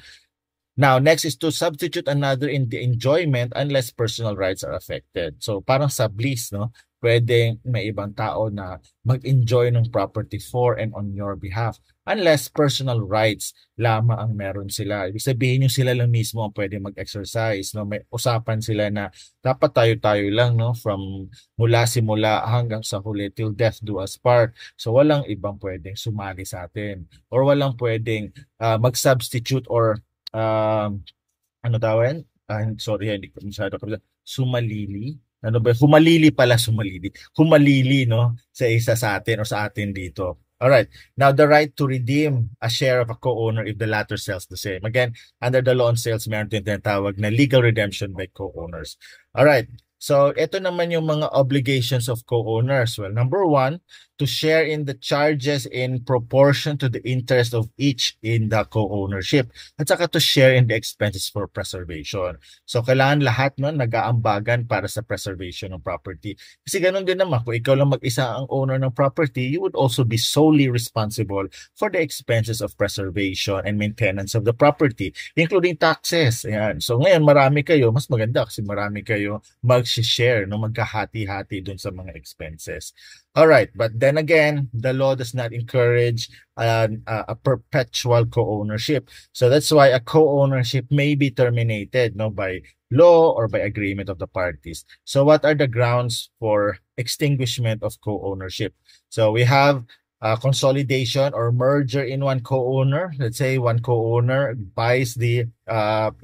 Now, next is to substitute another in the enjoyment unless personal rights are affected. So parang sa bliss, no? Pwedeng may ibang tao na mag-enjoy ng property for and on your behalf unless personal rights lamang ang meron sila. Ibig sabihin yung sila lang mismo ang pwede mag-exercise, no? May usapan sila na dapat tayo-tayo lang, no? From mula simula hanggang sa huli till death do us part. So walang ibang pwedeng sumali sa atin or walang pwedeng mag-substitute or ano tawag? Sorry, hindi ko masyado kabila. Sumalili. Ano ba? Humalili pala, sumalili. Humalili, no? Sa isa sa atin o sa atin dito. All right. Now, the right to redeem a share of a co-owner if the latter sells the same. Again, under the law on sales, meron din tinatawag na legal redemption by co-owners. All right. So, ito naman yung mga obligations of co-owners. Well, number one, to share in the charges in proportion to the interest of each in the co-ownership. At saka to share in the expenses for preservation. So, kailangan lahat nun nag-aambagan para sa preservation ng property. Kasi ganun din naman, kung ikaw lang mag-isa ang owner ng property, you would also be solely responsible for the expenses of preservation and maintenance of the property, including taxes. Ayan. So, ngayon, marami kayo, mas maganda kasi marami kayo mag-share, no? Magkahati-hati dun sa mga expenses. Alright, but then again, the law does not encourage a perpetual co-ownership. So that's why a co-ownership may be terminated, no, by law or by agreement of the parties. So what are the grounds for extinguishment of co-ownership? So we have consolidation or merger in one co-owner. Let's say one co-owner buys the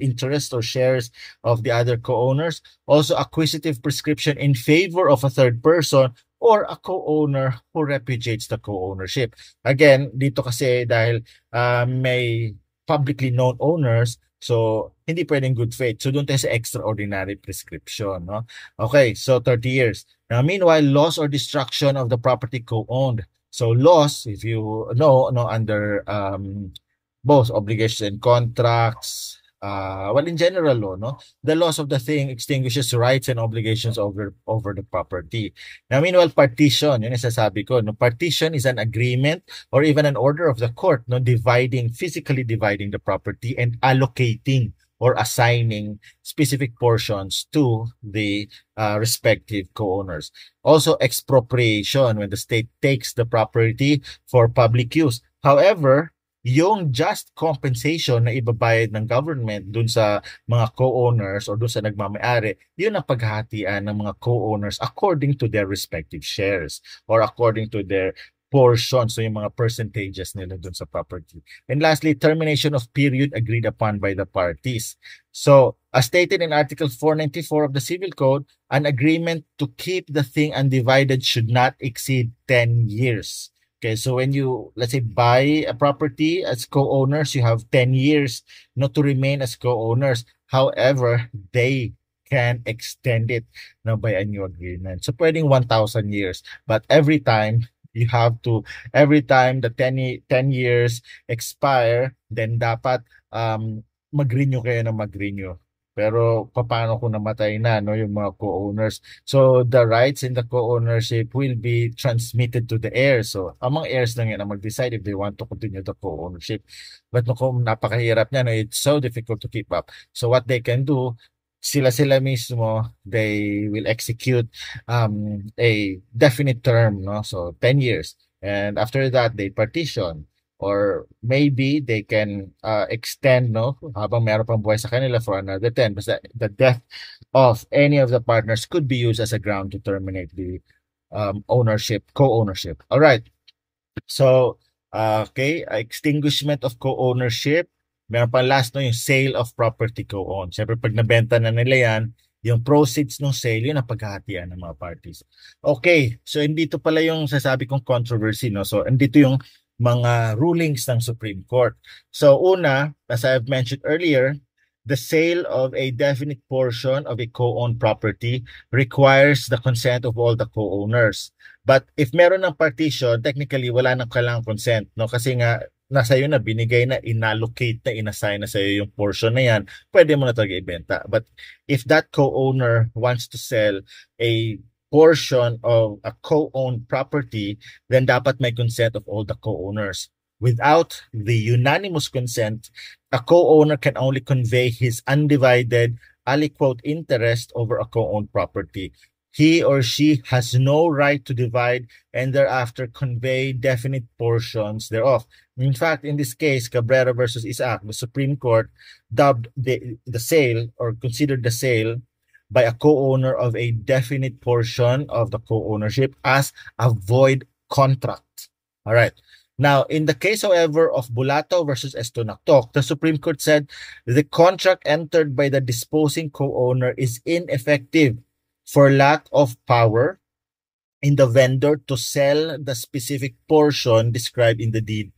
interest or shares of the other co-owners. Also, acquisitive prescription in favor of a third person or a co-owner who repudiates the co-ownership. Again, dito kasi dahil may publicly known owners, so hindi pwedeng good faith. So doon tayo sa extraordinary prescription. No? Okay, so 30 years. Now, meanwhile, loss or destruction of the property co-owned. So loss, if you know, under both obligations and contracts, well, in general law, no, the loss of the thing extinguishes rights and obligations over the property. Now, meanwhile, partition, yun yung sasabi ko, no, partition is an agreement or even an order of the court, no, physically dividing the property and allocating or assigning specific portions to the respective co-owners. Also, expropriation, when the state takes the property for public use. However, yung just compensation na ibabayad ng government dun sa mga co-owners or dun sa nagmamayari, yun ang paghahatian ng mga co-owners according to their respective shares or according to their portion, so yung mga percentages nila dun sa property. And lastly, termination of period agreed upon by the parties. So, as stated in Article 494 of the Civil Code, an agreement to keep the thing undivided should not exceed 10 years. Okay, so when you, let's say, buy a property as co-owners, you have 10 years not to remain as co-owners. However, they can extend it now by a new agreement. So, pwedeng 1,000 years. But every time the 10 years expire, then dapat mag-renew kayo na mag-renew. Pero paano kung namatay na, no, yung mga co-owners? So the rights in the co-ownership will be transmitted to the heirs. So ang mga heirs lang yan ang mag-decide if they want to continue the co-ownership. But kung napakahirap niya, no, it's so difficult to keep up. So what they can do, sila mismo, they will execute a definite term, no? So 10 years. And after that, they partition. Or maybe they can extend, no, habang meron pang buhay sa kanila for another 10. But the death of any of the partners could be used as a ground to terminate the co-ownership. All right. So, okay, extinguishment of co-ownership. Meron pa last, no, yung sale of property co-owned. Siyempre, pag nabenta na nila yan, yung proceeds ng sale, yun ang paghahatian ng mga parties. Okay, so andito pala yung sasabi kong controversy, no? So, andito yung mga rulings ng Supreme Court. So, una, as I've mentioned earlier, the sale of a definite portion of a co-owned property requires the consent of all the co-owners. But if meron ng partition, technically, wala nang kailangang consent, no? Kasi nga, nasa iyo na, binigay na, inallocate na, inassign na sa iyo yung portion na yan, pwede mo na talaga ibenta. But if that co-owner wants to sell a portion of a co-owned property, then dapat may consent of all the co-owners. Without the unanimous consent, a co-owner can only convey his undivided aliquot interest over a co-owned property. He or she has no right to divide and thereafter convey definite portions thereof. In fact, in this case, Cabrera versus Isaac, the Supreme Court dubbed the sale or considered the sale by a co-owner of a definite portion of the co-ownership as a void contract. All right. Now, in the case, however, of Bulato versus Estonactok, the Supreme Court said the contract entered by the disposing co-owner is ineffective for lack of power in the vendor to sell the specific portion described in the deed,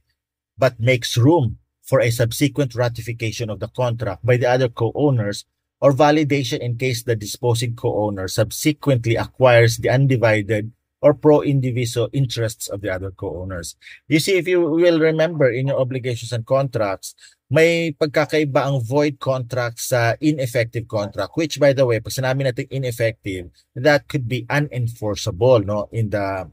but makes room for a subsequent ratification of the contract by the other co-owners or validation in case the disposing co-owner subsequently acquires the undivided or pro indiviso interests of the other co-owners. You see, if you will remember in your obligations and contracts, may pagkakaiba ang void contract sa ineffective contract, which by the way, pag sinabi natin ineffective, that could be unenforceable, no, in the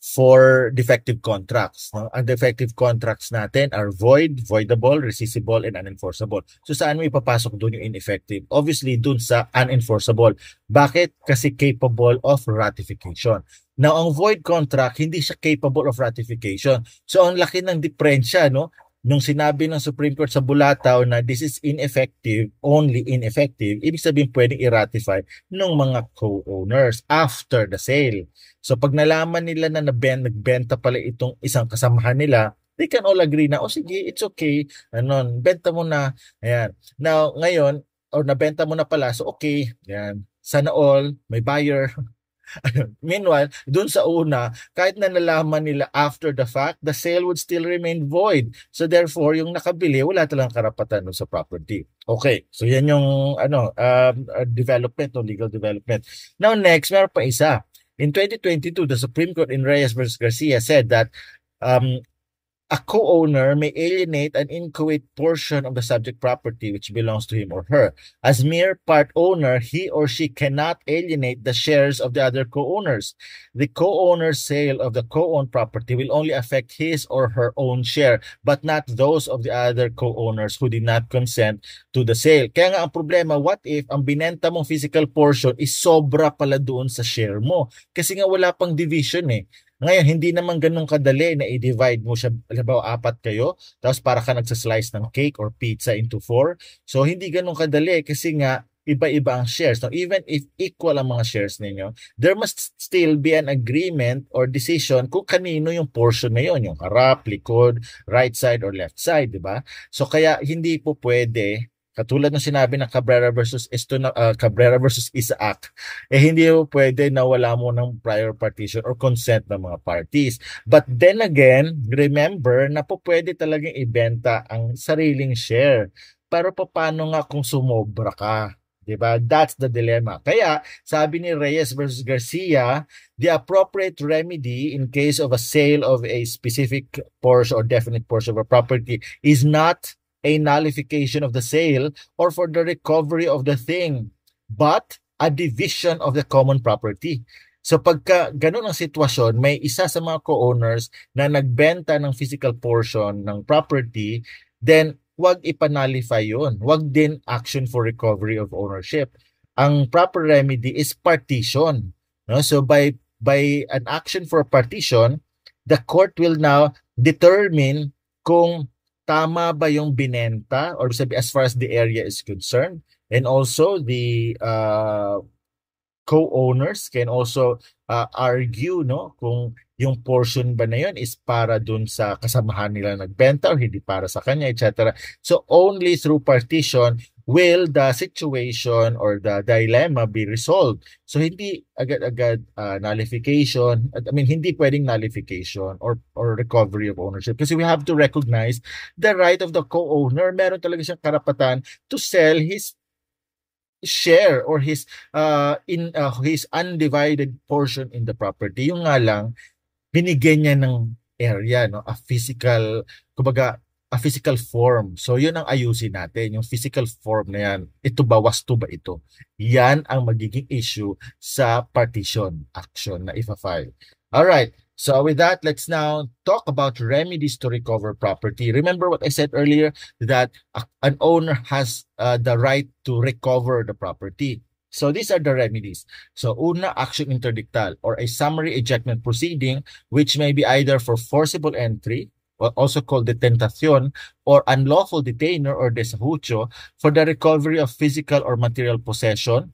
for defective contracts. No? Ang defective contracts natin are void, voidable, rescissible, and unenforceable. So saan mo ipapasok doon yung ineffective? Obviously, doon sa unenforceable. Bakit? Kasi capable of ratification. Now, ang void contract, hindi siya capable of ratification. So ang laki ng diferensya, no? Nung sinabi ng Supreme Court sa Bulataw na this is ineffective, only ineffective, ibig sabihin pwedeng i-ratify ng mga co-owners after the sale. So pag nalaman nila na nagbenta pala itong isang kasamahan nila, they can all agree na, oh sige, it's okay, benta mo na. Ayan. Now, ngayon, or nabenta mo na pala, so okay, ayan. Sana all, may buyer. Meanwhile, dun sa una, kahit na nalaman nila after the fact, the sale would still remain void. So therefore, yung nakabili, wala talagang karapatan sa property. Okay, so yan yung development o legal development. Now next, meron pa isa. In 2022, the Supreme Court in Reyes versus Garcia said that a co-owner may alienate an inchoate portion of the subject property which belongs to him or her. As mere part owner, he or she cannot alienate the shares of the other co-owners. The co-owner's sale of the co-owned property will only affect his or her own share, but not those of the other co-owners who did not consent to the sale. Kaya nga ang problema, what if ang binenta mong physical portion is sobra pala doon sa share mo? Kasi nga wala pang division eh. Ngayon, hindi naman ganun kadali na i-divide mo siya, halimbawa 4 kayo, tapos para ka nagsaslice ng cake or pizza into 4. So, hindi ganun kadali kasi nga iba-iba ang shares. Now, even if equal ang mga shares ninyo, there must still be an agreement or decision kung kanino yung portion na yun, yung harap, likod, right side or left side, di ba? So, kaya hindi po pwede, katulad ng sinabi ng Cabrera versus Isaac, hindi mo pwede na wala mo ng prior partition or consent ng mga parties. But then again, remember na po pwede talagang ibenta ang sariling share. Pero paano nga kung sumobra ka? Diba? That's the dilemma. Kaya, sabi ni Reyes versus Garcia, the appropriate remedy in case of a sale of a specific portion or definite portion of a property is not a nullification of the sale or for the recovery of the thing, but a division of the common property. So pagka ganun ang sitwasyon, may isa sa mga co-owners na nagbenta ng physical portion ng property, then wag ipanalify yun. Wag din action for recovery of ownership. Ang proper remedy is partition. No? So by an action for partition, the court will now determine kung tama ba yung binenta or sabi as far as the area is concerned, and also the co-owners can also argue no kung yung portion ba na yun is para dun sa kasamahan nila nagbenta or hindi para sa kanya, etc. So only through partition will the situation or the dilemma be resolved. So hindi agad-agad nullification, hindi pwedeng nullification or recovery of ownership kasi we have to recognize the right of the co-owner. Meron talaga siyang karapatan to sell his share or his undivided portion in the property. Yung nga lang binigyan niya ng area, no, a physical form. So yun ang ayusin natin, yung physical form na yan. Ito ba, wasto ba ito? Yan ang magiging issue sa partition action na ifa-file. All right. So with that, let's now talk about remedies to recover property. Remember what I said earlier, that an owner has the right to recover the property. So these are the remedies. So una, action interdictal, or a summary ejectment proceeding, which may be either for forcible entry, or also called detentación, or unlawful detainer or desahucio, for the recovery of physical or material possession,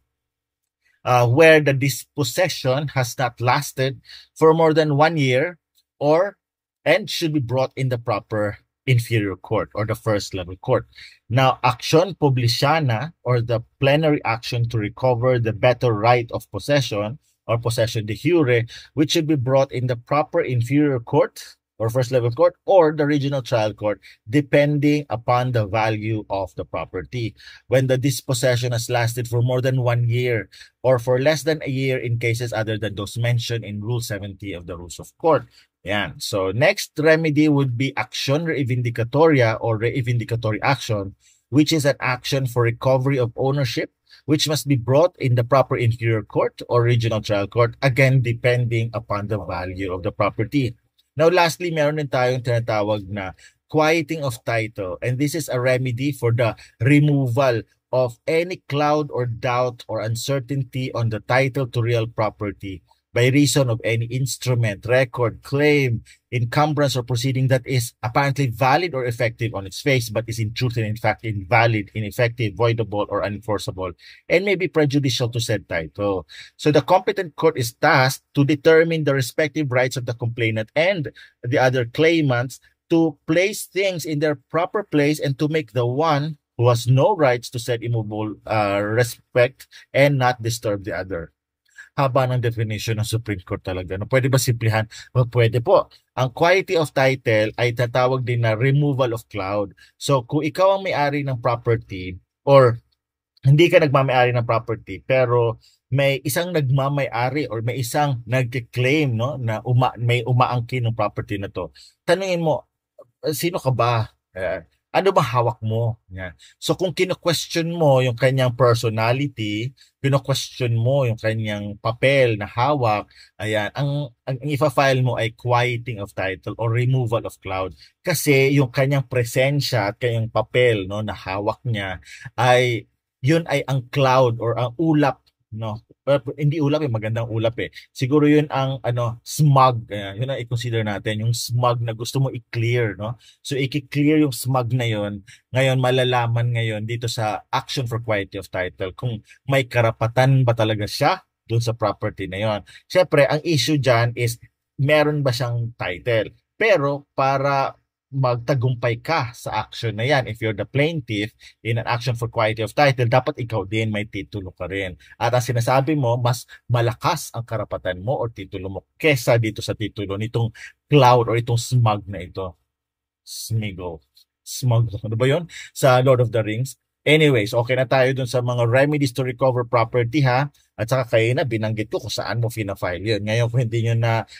where the dispossession has not lasted for more than 1 year, or and should be brought in the proper inferior court or the first level court. Now, action publicana, or the plenary action to recover the better right of possession or possession de jure, which should be brought in the proper inferior court or first level court or the regional trial court, depending upon the value of the property. When the dispossession has lasted for more than 1 year, or for less than a year in cases other than those mentioned in Rule 70 of the Rules of Court. Yan. So next remedy would be action reivindicatoria or reivindicatory action, which is an action for recovery of ownership, which must be brought in the proper inferior court or regional trial court, again, depending upon the value of the property. Now, lastly, meron din tayong tinatawag na quieting of title. And this is a remedy for the removal of any cloud or doubt or uncertainty on the title to real property by reason of any instrument, record, claim, encumbrance, or proceeding that is apparently valid or effective on its face, but is in truth and in fact invalid, ineffective, voidable, or unenforceable, and may be prejudicial to said title. So the competent court is tasked to determine the respective rights of the complainant and the other claimants, to place things in their proper place and to make the one who has no rights to said immovable respect and not disturb the other. Haba ng definition ng Supreme Court talaga. No, pwede ba simplihan? Well, pwede po. Ang quality of title ay tatawag din na removal of cloud. So kung ikaw ang may-ari ng property, or hindi ka nagmamay-ari ng property, pero may isang nagmamay-ari or may isang nag-claim, no, na may umaangkin ng property na to, tanungin mo, sino ka ba? Ano ba hawak mo? Yan. So kung kino-question mo yung kanyang personality, kino-question mo yung kanyang papel na hawak, ayan, ang ifa-file mo ay quieting of title or removal of cloud. Kasi yung kanyang presensya at kanyang papel, no, na hawak niya, ay yun ay ang cloud or ang ulap, no. Pero hindi ulap, magandang ulap eh. Siguro yun ang smog, yun ang i-consider natin, yung smog na gusto mo i-clear, no. So i-clear yung smog na yun. Ngayon malalaman ngayon dito sa action for quieting of title kung may karapatan ba talaga siya dun sa property na yon. Siyempre, ang issue dyan is meron ba siyang title. Pero para magtagumpay ka sa action na yan, if you're the plaintiff in an action for quieting of title, dapat ikaw din may titulo ka rin. At ang sinasabi mo, mas malakas ang karapatan mo o titulo mo kesa dito sa titulo nitong cloud or itong smog na ito. Smigo. Smog. Ano ba yun? Sa Lord of the Rings. Anyways, okay na tayo dun sa mga remedies to recover property, ha? At saka kayo na, binanggit ko kung saan mo fina-file yun. Ngayon, kung hindi nyo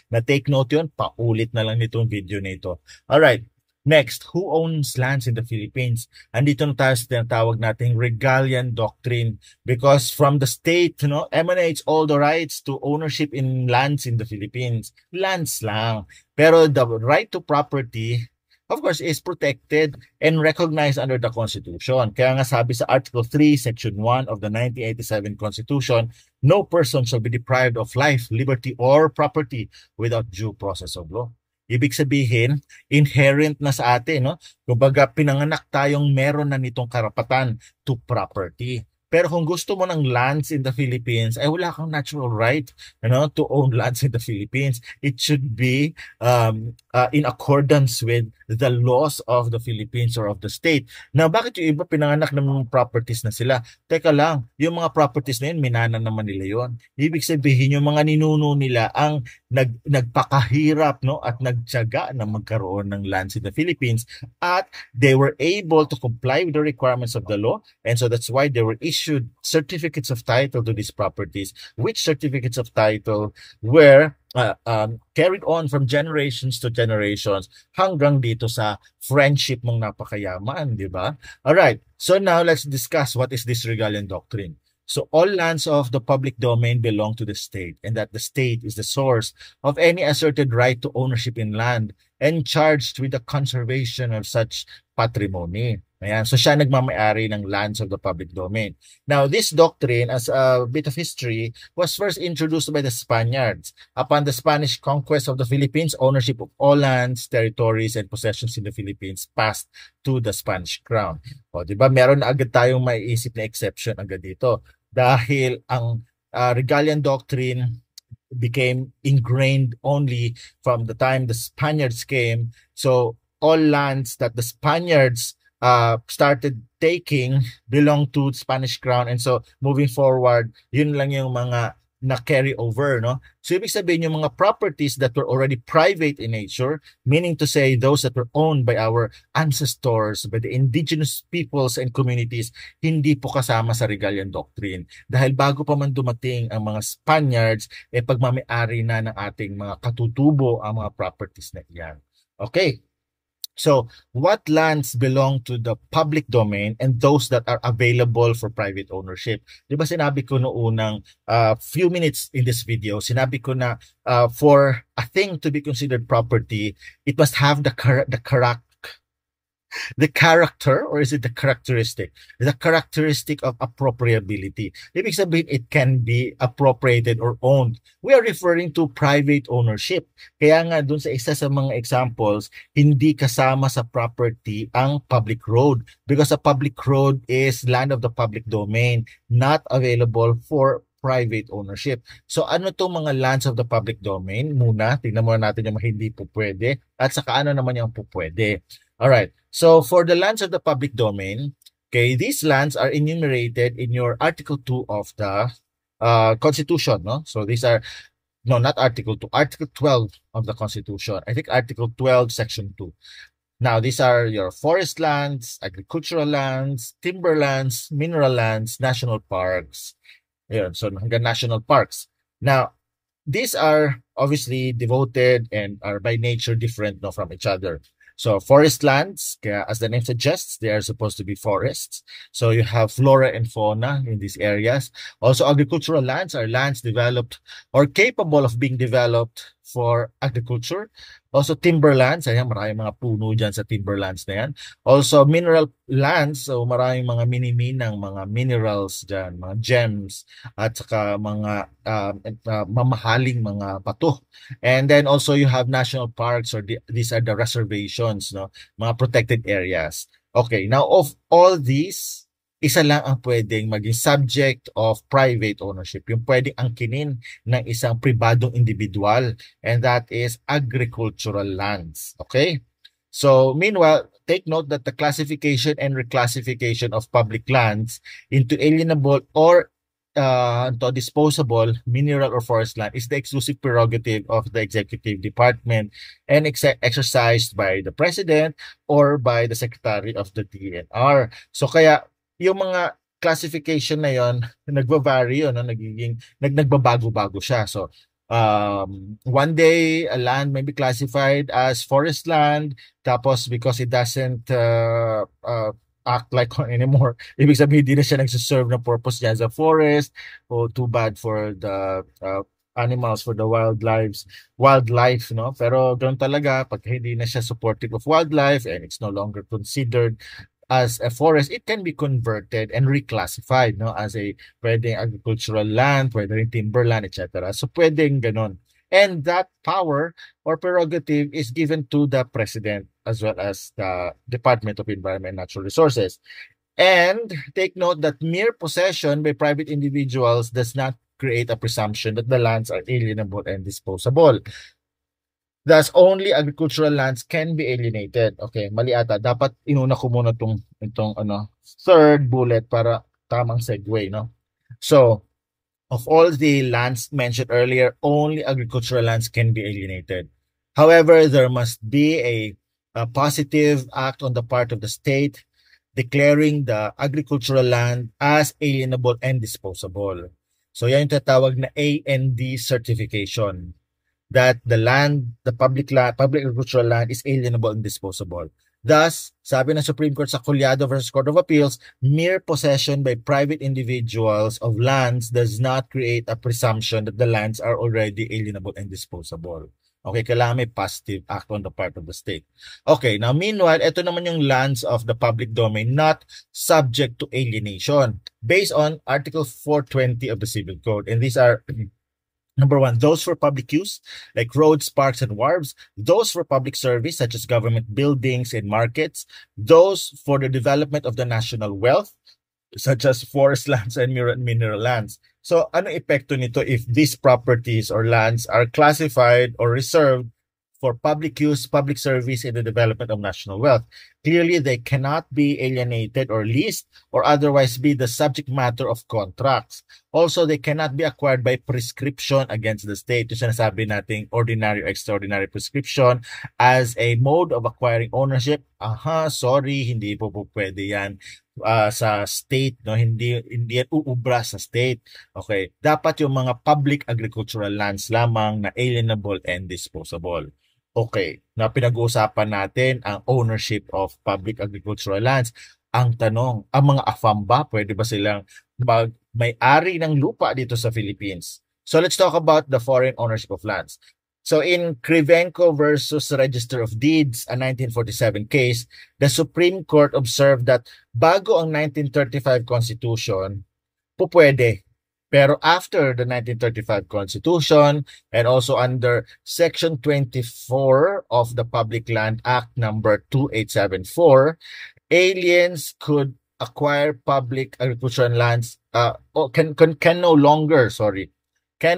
na take note yun, paulit na lang nitong video na ito. Alright. Next, who owns lands in the Philippines? Andito na tayo sa tinatawag nating Regalian Doctrine, because from the state, emanates all the rights to ownership in lands in the Philippines. Lands lang. Pero the right to property, of course, is protected and recognized under the Constitution. Kaya nga sabi sa Article 3, Section 1 of the 1987 Constitution, no person shall be deprived of life, liberty, or property without due process of law. Ibig sabihin, inherent na sa atin, no? Kumbaga, pinanganak tayong meron na nitong karapatan to property. Pero kung gusto mo ng lands in the Philippines, ay wala kang natural right, to own lands in the Philippines. It should be in accordance with the laws of the Philippines or of the state. Now, bakit yung iba pinanganak ng mga properties na sila? Teka lang, yung mga properties na yun, minana naman nila yon. Ibig sabihin, yung mga ninuno nila ang nagpakahirap, no, at nagtiyaga na magkaroon ng lands in the Philippines, at they were able to comply with the requirements of the law, and so that's why they were issued certificates of title to these properties, which certificates of title were carried on from generations to generations hanggang dito sa friendship mong napakayaman, di ba? Alright, so now let's discuss what is this Regalian Doctrine. So all lands of the public domain belong to the state, and that the state is the source of any asserted right to ownership in land and charged with the conservation of such patrimony. Ayan. So siya nagmamayari ng lands of the public domain. Now, this doctrine, as a bit of history, was first introduced by the Spaniards. Upon the Spanish conquest of the Philippines, ownership of all lands, territories, and possessions in the Philippines passed to the Spanish crown. O, di ba? Meron na agad tayong maiisip na exception agad dito. Dahil ang Regalian doctrine became ingrained only from the time the Spaniards came. So all lands that the Spaniards started taking belong to Spanish crown, and so moving forward, yun lang yung mga na-carry over, no? So ibig sabihin yung mga properties that were already private in nature, meaning to say those that were owned by our ancestors, by the indigenous peoples and communities, hindi po kasama sa Regalian Doctrine. Dahil bago pa man dumating ang mga Spaniards, pagmamayari na ng ating mga katutubo ang mga properties na iyan. Okay. So, what lands belong to the public domain and those that are available for private ownership? Di ba sinabi ko noong few minutes in this video, sinabi ko na for a thing to be considered property, it must have the character, or is it the characteristic? The characteristic of appropriability. Ibig sabihin, it can be appropriated or owned. We are referring to private ownership. Kaya nga dun sa isa sa mga examples, hindi kasama sa property ang public road, because a public road is land of the public domain, not available for private ownership. So ano itong mga lands of the public domain? Muna, tingnan muna natin yung mga hindi po pwede, at saka ano naman yung po pwede. Alright, so for the lands of the public domain, okay, these lands are enumerated in your Article 2 of the Constitution, no? So these are, no, not Article 2, Article 12 of the Constitution. I think Article 12, Section 2. Now, these are your forest lands, agricultural lands, timberlands, mineral lands, national parks. Ayan, so hanggang national parks. Now, these are obviously devoted and are by nature different, no, from each other. So forest lands, as the name suggests, they are supposed to be forests. So you have flora and fauna in these areas. Also, agricultural lands are lands developed or capable of being developed for agriculture. Also, timberlands, ayan, maraming mga puno dyan sa timberlands na yan. Also, mineral lands, so maraming mga miniminang mga minerals dyan, mga gems, at saka mga mamahaling mga bato. And then also you have national parks, or these are the reservations, no, mga protected areas. Okay, now of all these, isa lang ang pwedeng maging subject of private ownership, yung pwedeng angkinin ng isang pribadong individual, and that is agricultural lands. Okay? So, meanwhile, take note that the classification and reclassification of public lands into alienable or disposable mineral or forest land is the exclusive prerogative of the executive department and exercised by the president or by the secretary of the DNR. So kaya yung mga classification na yon nagva-vary yun, no? Nagbabago-bago siya. So one day a land may be classified as forest land, tapos because it doesn't act like one anymore, ibig sabihin hindi na siya nagsiserve ng purpose niya as a forest. Oh, too bad for the animals, for the wildlife, no? Pero ganoon talaga, pag hindi na siya supportive of wildlife and it's no longer considered as a forest, it can be converted and reclassified, no, as a pwedeng agricultural land, pwedeng timberland, etc. So pwedeng ganon. And that power or prerogative is given to the president as well as the Department of Environment and Natural Resources. And take note that mere possession by private individuals does not create a presumption that the lands are alienable and disposable. Thus, only agricultural lands can be alienated. Okay, mali ata. Dapat inuna ko muna itong third bullet para tamang segue, no? So, of all the lands mentioned earlier, only agricultural lands can be alienated. However, there must be a positive act on the part of the state declaring the agricultural land as alienable and disposable. So, yan yung tatawag na A&D certification, that the land, the public agricultural land is alienable and disposable. Thus, sabi ng Supreme Court sa Collado versus Court of Appeals, mere possession by private individuals of lands does not create a presumption that the lands are already alienable and disposable. Okay, kailangan may positive act on the part of the state. Okay, now meanwhile, ito naman yung lands of the public domain not subject to alienation based on Article 420 of the Civil Code. And these are number one, those for public use, like roads, parks, and wharves. Those for public service, such as government buildings and markets. Those for the development of the national wealth, such as forest lands and mineral lands. So, ano epekto nito if these properties or lands are classified or reserved for public use, public service, and the development of national wealth? Clearly, they cannot be alienated or leased or otherwise be the subject matter of contracts. Also, they cannot be acquired by prescription against the state. Yung sinasabi nating ordinary or extraordinary prescription as a mode of acquiring ownership. Sorry, hindi po pwede yan sa state, no? Hindi yan uubra sa state. Okay, dapat yung mga public agricultural lands lamang na alienable and disposable. Okay, na pinag-uusapan natin ang ownership of public agricultural lands. Ang tanong, ang mga AFAM ba, pwede ba silang may-ari ng lupa dito sa Philippines? So let's talk about the foreign ownership of lands. So in Krivenko versus Register of Deeds, a 1947 case, the Supreme Court observed that bago ang 1935 Constitution, pupwede. Pero after the 1935 Constitution and also under Section 24 of the Public Land Act number 2874, aliens could acquire public agricultural lands can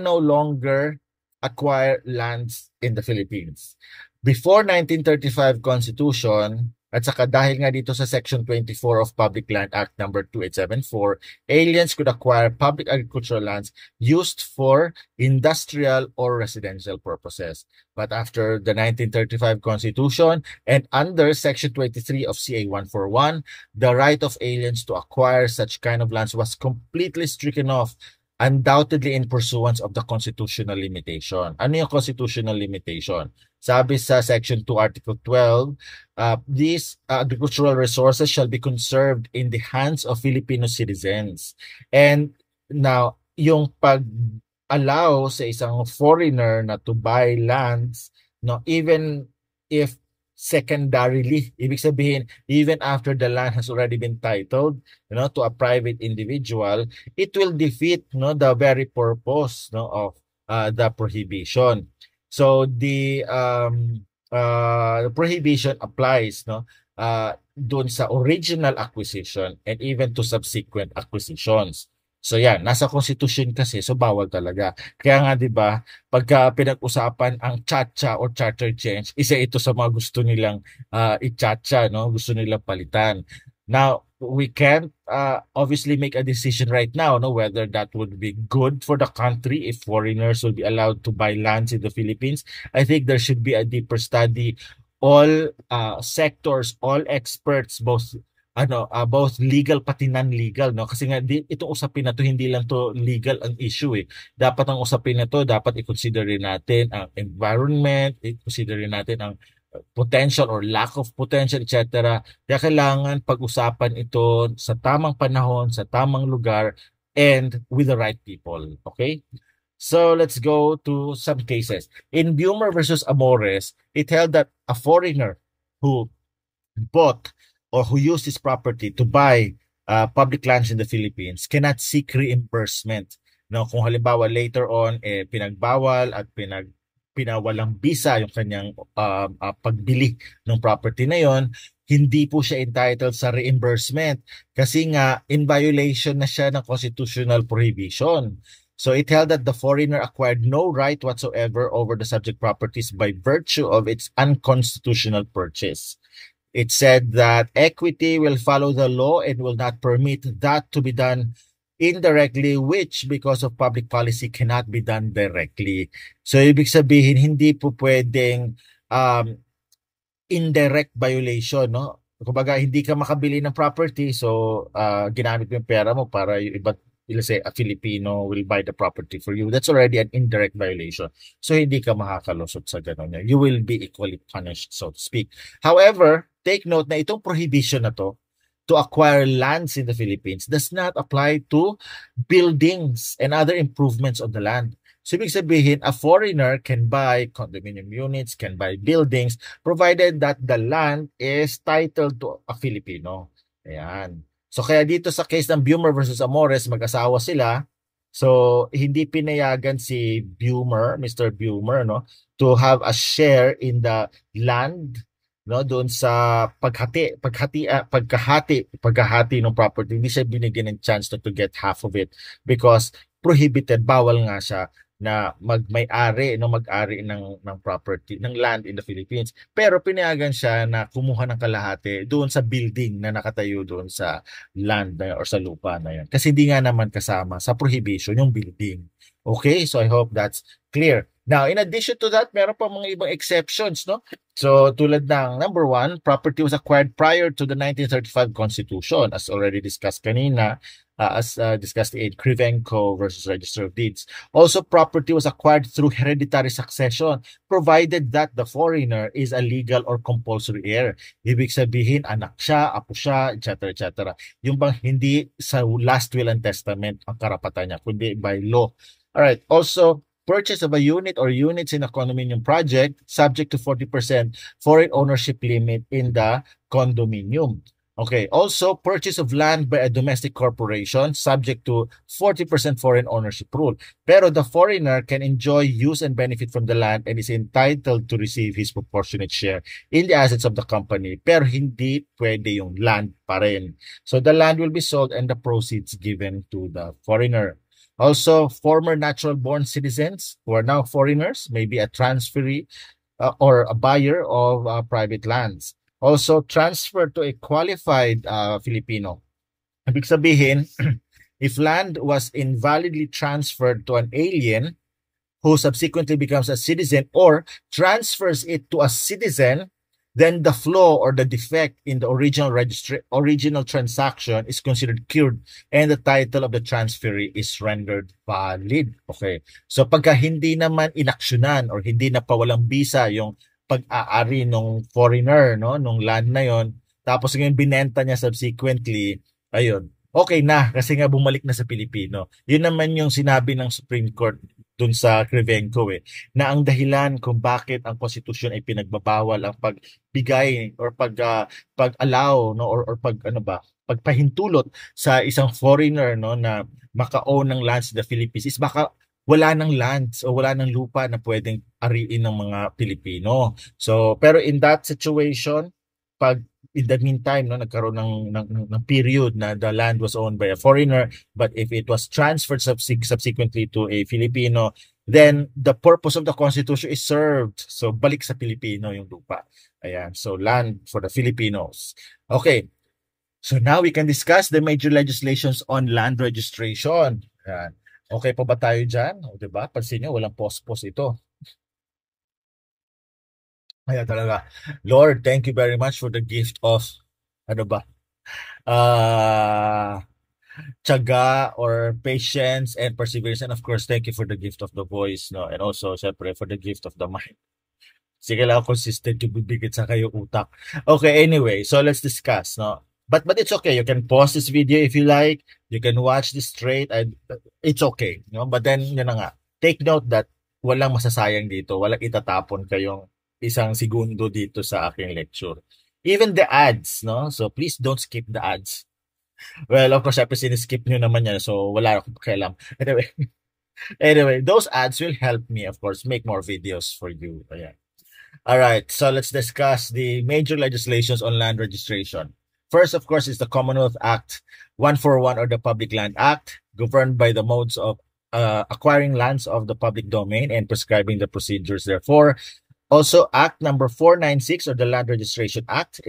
no longer acquire lands in the Philippines. Before 1935 Constitution, at saka dahil nga dito sa Section 24 of Public Land Act number 2874, aliens could acquire public agricultural lands used for industrial or residential purposes. But after the 1935 Constitution and under Section 23 of CA 141, the right of aliens to acquire such kind of lands was completely stricken off, undoubtedly in pursuance of the constitutional limitation. Ano yung constitutional limitation? Sabi sa Section 2, Article 12, these agricultural resources shall be conserved in the hands of Filipino citizens. And now, yung pag-allow sa isang foreigner na to buy lands, no, even if secondarily, ibig sabihin, even after the land has already been titled, to a private individual, it will defeat, the very purpose, of the prohibition. So the prohibition applies, doon sa original acquisition and even to subsequent acquisitions. So yan, nasa constitution kasi, so bawal talaga. Kaya nga 'di ba, pagka pinag-usapan ang chacha or charter change, isa ito sa mga gusto nilang i-chacha, gusto nilang palitan. Now, we can't obviously make a decision right now, whether that would be good for the country if foreigners will be allowed to buy lands in the Philippines. I think there should be a deeper study. All sectors, all experts, both legal pati non-legal, kasi nga itong usapin na to hindi lang to legal ang issue Dapat ang usapin na to, dapat i-consider rin natin ang environment, i-consider rin natin ang potential or lack of potential, etc. Kaya kailangan pag-usapan ito sa tamang panahon, sa tamang lugar, and with the right people. Okay? So let's go to some cases. In Bumer versus Amores, it held that a foreigner who bought or who used his property to buy public lands in the Philippines cannot seek reimbursement. Kung halimbawa later on pinagbawal at pinawalang bisa yung kanyang pagbili ng property na yon, hindi po siya entitled sa reimbursement kasi nga in violation na siya ng constitutional prohibition. So it held that the foreigner acquired no right whatsoever over the subject properties by virtue of its unconstitutional purchase. It said that equity will follow the law and will not permit that to be done indirectly, which because of public policy cannot be done directly. So ibig sabihin, hindi po pwedeng indirect violation, Kumbaga, hindi ka makabili ng property, so ginamit mo yung pera mo para yung let's say a Filipino will buy the property for you, that's already an indirect violation. So hindi ka makakalusot sa ganun. You will be equally punished, so to speak. However, take note na itong prohibition na to acquire lands in the Philippines does not apply to buildings and other improvements of the land. So, ibig sabihin, a foreigner can buy condominium units, can buy buildings, provided that the land is titled to a Filipino. Ayan. So, kaya dito sa case ng Bumer versus Amores, mag-asawa sila. So, hindi pinayagan si Bumer, Mr. Bumer, no, to have a share in the land, no, doon sa pagkahati ng property. Hindi siya binigyan ng chance to get half of it because prohibited, bawal nga siya na mag-ari ng property, ng land in the Philippines. Pero pinayagan siya na kumuha ng kalahati doon sa building na nakatayo doon sa land na or sa lupa na yan. Kasi hindi nga naman kasama sa prohibition yung building. Okay? So I hope that's clear. Now, in addition to that, meron pa mga ibang exceptions, no? So, tulad ng number 1, property was acquired prior to the 1935 Constitution, as already discussed kanina, as discussed in Krivenko versus Register of Deeds. Also, property was acquired through hereditary succession, provided that the foreigner is a legal or compulsory heir. Ibig sabihin, anak siya, apo siya, etc. etc. Yung bang hindi sa last will and testament ang karapatan niya, kundi by law. Alright, also, purchase of a unit or units in a condominium project subject to 40% foreign ownership limit in the condominium. Okay, also purchase of land by a domestic corporation subject to 40% foreign ownership rule. Pero the foreigner can enjoy, use, and benefit from the land and is entitled to receive his proportionate share in the assets of the company. Pero hindi pwede yung land pa rin. So the land will be sold and the proceeds given to the foreigner. Also, former natural-born citizens who are now foreigners may be a transferee or a buyer of private lands. Also, transfer to a qualified Filipino. Ibig sabihin, if land was invalidly transferred to an alien who subsequently becomes a citizen or transfers it to a citizen, then the flaw or the defect in the original transaction is considered cured and the title of the transferee is rendered valid. Okay. So pagka hindi naman inaksyonan or hindi na pawalang bisa yung pag-aari ng foreigner, no, nung land na yon, tapos ngayon binenta niya subsequently, ayun, okay na kasi nga bumalik na sa Pilipino. Yun naman yung sinabi ng Supreme Court dun sa Krivenko na ang dahilan kung bakit ang konstitusyon ay pinagbabawal ang pagbigay or pag-allow, no, or pagpahintulot sa isang foreigner, no, na maka-own ng lands in the Philippines is baka wala ng lands o wala ng lupa na pwedeng ariin ng mga Pilipino. So, pero in that situation, pag in the meantime, no, nagkaroon ng period na the land was owned by a foreigner, but if it was transferred subsequently to a Filipino, then the purpose of the Constitution is served. So, balik sa Pilipino yung lupa. Ayan. So, land for the Filipinos. Okay. So, now we can discuss the major legislations on land registration. Ayan. Okay pa ba tayo dyan? O, diba? Pansin nyo, walang post-post ito. Kaya talaga, Lord, thank you very much for the gift of, tiyaga or patience and perseverance. And of course, thank you for the gift of the voice, no? And also, syempre, for the gift of the mind. Sige lang, consistent yung bibigit sa kayo utak. Okay, anyway, so let's discuss, no? But it's okay. You can pause this video if you like. You can watch this straight. And it's okay, no? But then, yun na nga, take note that walang masasayang dito. Walang itatapon kayong isang segundo dito sa aking lecture. Even the ads, no? So please don't skip the ads. Well, of course, syempre siniskip nyo naman yan. So wala akong pakialam. Anyway, those ads will help me, of course, make more videos for you. Ayan. Alright, so let's discuss the major legislations on land registration. First, of course, is the Commonwealth Act 141 or the Public Land Act, governed by the modes of acquiring lands of the public domain and prescribing the procedures therefore. Also, Act number 496 or the Land Registration Act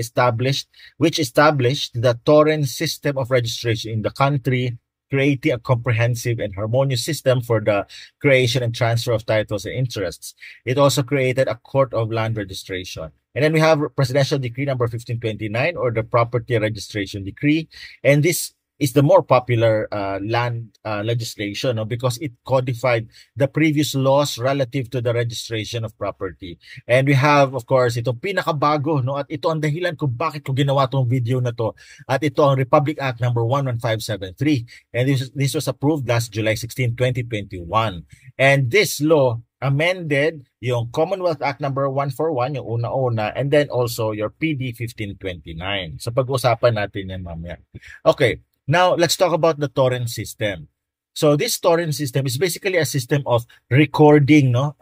which established the torrent system of registration in the country, creating a comprehensive and harmonious system for the creation and transfer of titles and interests. It also created a Court of Land Registration. And then we have Presidential Decree number 1529 or the Property Registration Decree. And this is the more popular land legislation, no? Because it codified the previous laws relative to the registration of property. And we have, of course, itong pinakabago, no? At ito ang dahilan kung bakit ko ginawa tong video na to. At ito ang Republic Act number 11573. And this was approved last July 16, 2021. And this law amended yung Commonwealth Act number 141, yung una-una, and then also your PD 1529. So pag-usapan natin yan mamaya. Okay, now let's talk about the torrent system. So this torrent system is basically a system of recording, no,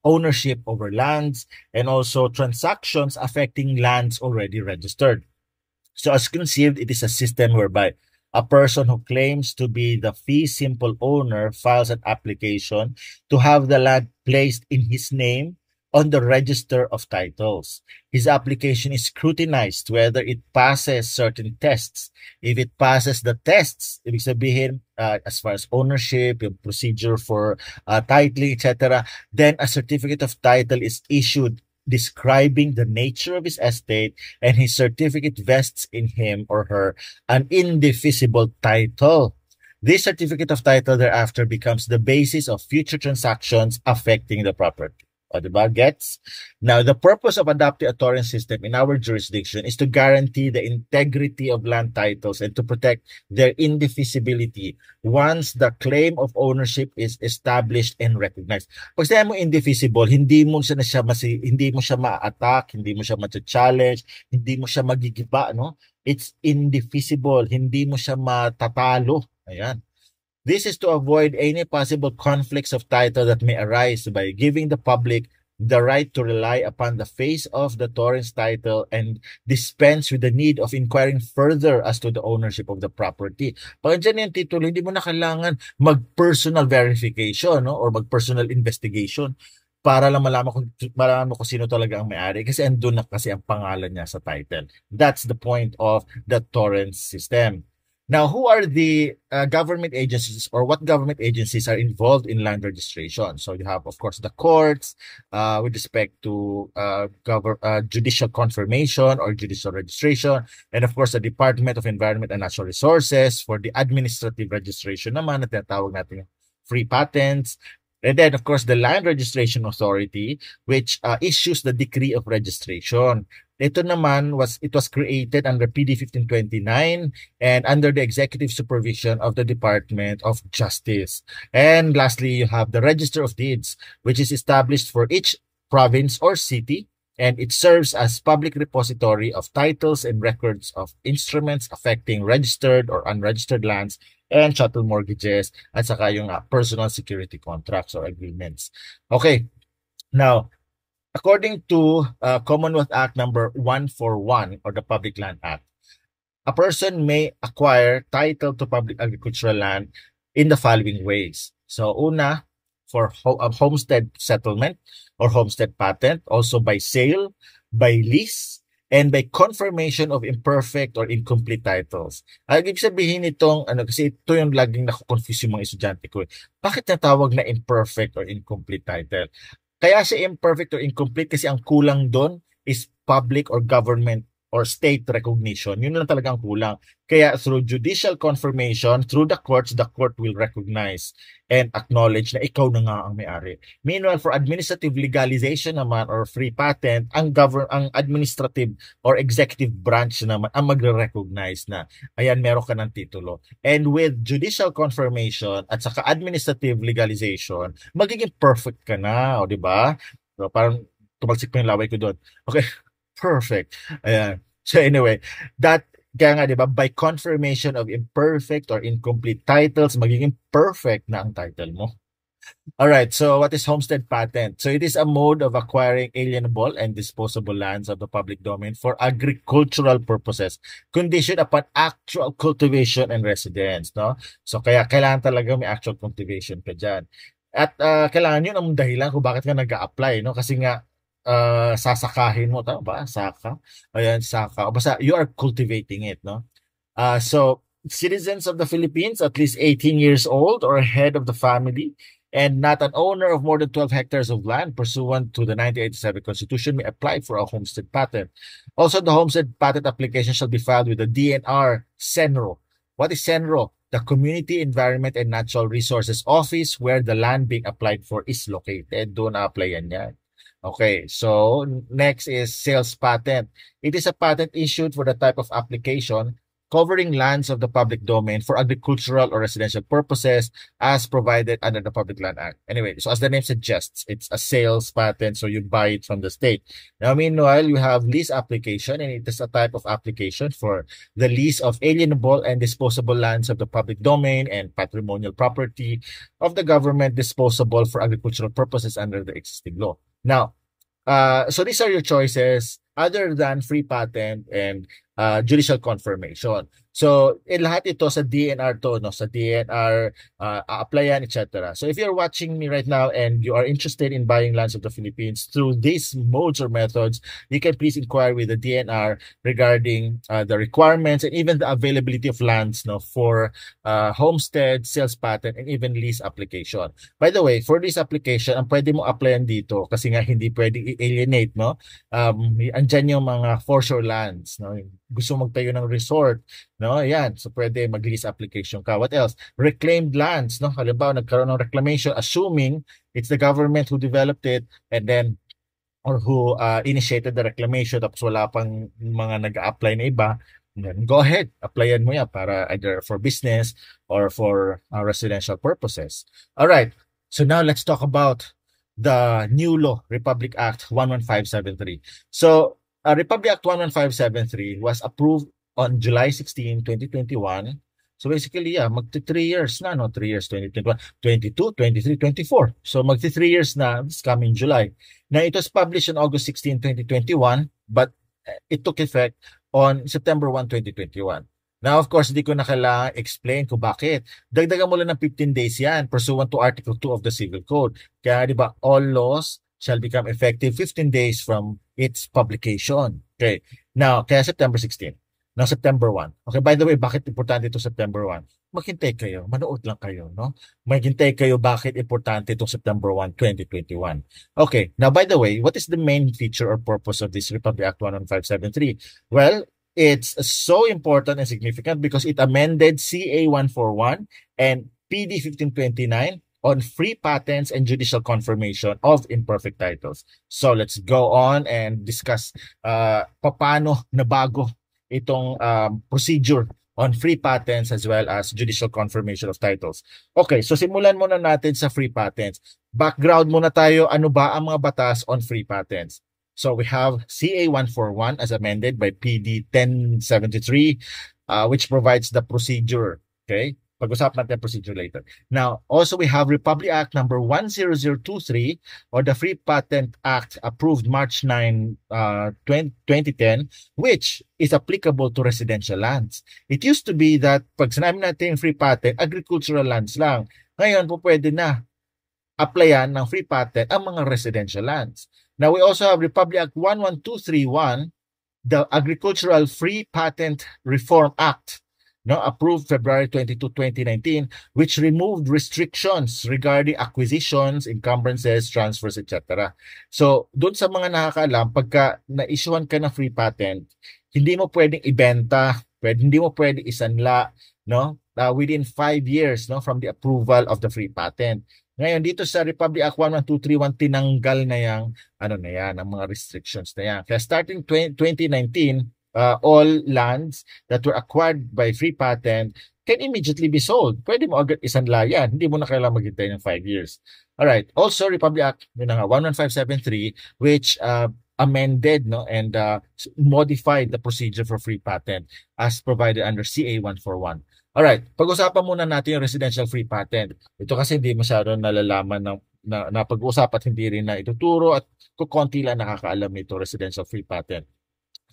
ownership over lands and also transactions affecting lands already registered. So as conceived, it is a system whereby a person who claims to be the fee simple owner files an application to have the land placed in his name on the register of titles. His application is scrutinized whether it passes certain tests. If it passes the tests, ibig sabihin, as far as ownership, yung procedure for titling, etc., then a certificate of title is issued describing the nature of his estate, and his certificate vests in him or her an indefeasible title. This certificate of title thereafter becomes the basis of future transactions affecting the property. O, diba? Gets? Now, the purpose of adopting a torrent system in our jurisdiction is to guarantee the integrity of land titles and to protect their indefeasibility once the claim of ownership is established and recognized. Pag sinabi mo indefeasible, hindi mo siya ma-attack, hindi mo siya ma-challenge, hindi mo siya magigiba, no? It's indefeasible, hindi mo siya matatalo. Ayan. This is to avoid any possible conflicts of title that may arise by giving the public the right to rely upon the face of the torrent's title and dispense with the need of inquiring further as to the ownership of the property. Pag dyan yung titulo, hindi mo na kailangan mag-personal verification, no? Or mag-personal investigation para lang malaman mo kung sino talaga ang may-ari kasi andun na kasi ang pangalan niya sa title. That's the point of the torrent system. Now, who are the government agencies or what government agencies are involved in land registration? So you have, of course, the courts with respect to judicial confirmation or judicial registration. And of course, the Department of Environment and Natural Resources for the administrative registration naman na tinatawag natin free patents. And then, of course, the Land Registration Authority, which issues the decree of registration. Ito naman was created under PD 1529 and under the executive supervision of the Department of Justice. And lastly, you have the Register of Deeds, which is established for each province or city, and it serves as public repository of titles and records of instruments affecting registered or unregistered lands and chattel mortgages at saka yung personal security contracts or agreements. Okay, now, according to Commonwealth Act number 141 or the Public Land Act, a person may acquire title to public agricultural land in the following ways. So, una, for homestead settlement or homestead patent, also by sale, by lease, and by confirmation of imperfect or incomplete titles. Ibig sabihin itong, kasi ito yung laging nakukonfuse yung mga estudyante ko. Bakit natawag na imperfect or incomplete title? Kaya siya imperfect or incomplete kasi ang kulang doon is public or government or state recognition. Yun lang talaga ang kulang. Kaya through judicial confirmation, through the court will recognize and acknowledge na ikaw na nga ang may-ari. Meanwhile, for administrative legalization naman or free patent, ang administrative or executive branch naman ang magre-recognize na ayan, meron ka ng titulo. And with judicial confirmation at saka administrative legalization, magiging perfect ka na, o di ba? So, parang tumalsik pa yung laway ko doon. Okay. Perfect. Ayan. So anyway, kaya nga, di ba, by confirmation of imperfect or incomplete titles, magiging perfect na ang title mo. Alright, so what is homestead patent? So it is a mode of acquiring alienable and disposable lands of the public domain for agricultural purposes, conditioned upon actual cultivation and residence, no? So kaya kailangan talaga may actual cultivation ka dyan. At kailangan yun ang dahilan kung bakit ka nag-a-apply, no? Kasi nga, sasakahin mo, tama ba? Saka. Ayan, saka. O basta, you are cultivating it, no? So, citizens of the Philippines, at least 18 years old or head of the family, and not an owner of more than 12 hectares of land pursuant to the 1987 Constitution may apply for a homestead patent. Also, the homestead patent application shall be filed with the DNR CENRO What is CENRO? The Community Environment and Natural Resources Office where the land being applied for is located. Doon na-applyan yan. Okay, so next is sales patent. It is a patent issued for the type of application covering lands of the public domain for agricultural or residential purposes as provided under the Public Land Act. Anyway, so as the name suggests, it's a sales patent, so you buy it from the state. Now, meanwhile, you have lease application, and it is a type of application for the lease of alienable and disposable lands of the public domain and patrimonial property of the government disposable for agricultural purposes under the existing law. Now, so these are your choices other than free patent and judicial confirmation. So, lahat ito sa DNR to, no? Sa DNR, applyan, etc. So, if you're watching me right now and you are interested in buying lands of the Philippines through these modes or methods, you can please inquire with the DNR regarding the requirements and even the availability of lands, no, for homestead, sales patent, and even lease application. By the way, for this application, ang pwede mo applyan dito kasi nga hindi pwede i-alienate, no? Andyan yung mga foreshore lands, no? Gusto magtayo ng resort, no? Yan. So, pwede mag-lease application ka. What else? Reclaimed lands, no? Halimbawa, nagkaroon ng reclamation, assuming it's the government who developed it and then, or who initiated the reclamation, tapos wala pang mga nag-a-apply na iba, then go ahead, applyan mo yan para either for business or for residential purposes. All right. So, now let's talk about the new law, Republic Act 11573. So, Republic Act 11573 was approved on July 16, 2021. So basically, yeah, magti 3 years na, no? 3 years, 2021, 22, 23, 24. So magti 3 years na this coming July. Now, it was published on August 16, 2021, but it took effect on September 1, 2021. Now, of course, hindi ko na kailangan explain kung bakit. Dagdagan mo lang ng 15 days yan pursuant to Article 2 of the Civil Code. Kaya, di ba, all laws shall become effective 15 days from its publication. Okay. Now, kaya September 16. Now, September 1. Okay, by the way, bakit importante ito September 1? Maghintay kayo. Manood lang kayo, no? Maghintay kayo bakit importante itong September 1, 2021. Okay. Now, by the way, what is the main feature or purpose of this Republic Act 11573? Well, it's so important and significant because it amended CA 141 and PD 1529 on free patents and judicial confirmation of imperfect titles. So let's go on and discuss paano nabago itong procedure on free patents as well as judicial confirmation of titles. Okay, so simulan muna natin sa free patents. Background muna tayo, ano ba ang mga batas on free patents? So we have CA 141 as amended by PD 1073, which provides the procedure. Okay? Pag-usapan natin ang procedure later. Now, also we have Republic Act number 10023 or the Free Patent Act approved March 9, 2010, which is applicable to residential lands. It used to be that pag sinabi natin free patent, agricultural lands lang. Ngayon po pwede na applyan ng free patent ang mga residential lands. Now, we also have Republic Act 11231, the Agricultural Free Patent Reform Act, no, approved February 22, 2019, which removed restrictions regarding acquisitions, encumbrances, transfers, etc. So, doon sa mga nakakaalam, pagka na-issuean ka ng free patent, hindi mo pwedeng ibenta, hindi mo pwedeng isanla, no, within 5 years, no, from the approval of the free patent. Ngayon, dito sa Republic Act 11231, tinanggal na yung, ang mga restrictions na yan. Kaya starting 2019, all lands that were acquired by free patent can immediately be sold. Pwede mo agad isanla yan. Hindi mo na kailangan maghintay ng 5 years. Alright. Also, Republic Act 11573, which amended, no, and modified the procedure for free patent as provided under CA 141. Alright, pag-usapan muna natin yung residential free patent. Ito kasi hindi masyado nalalaman na pag-usap at hindi rin na ituturo at kukonti lang nakakaalam nito residential free patent.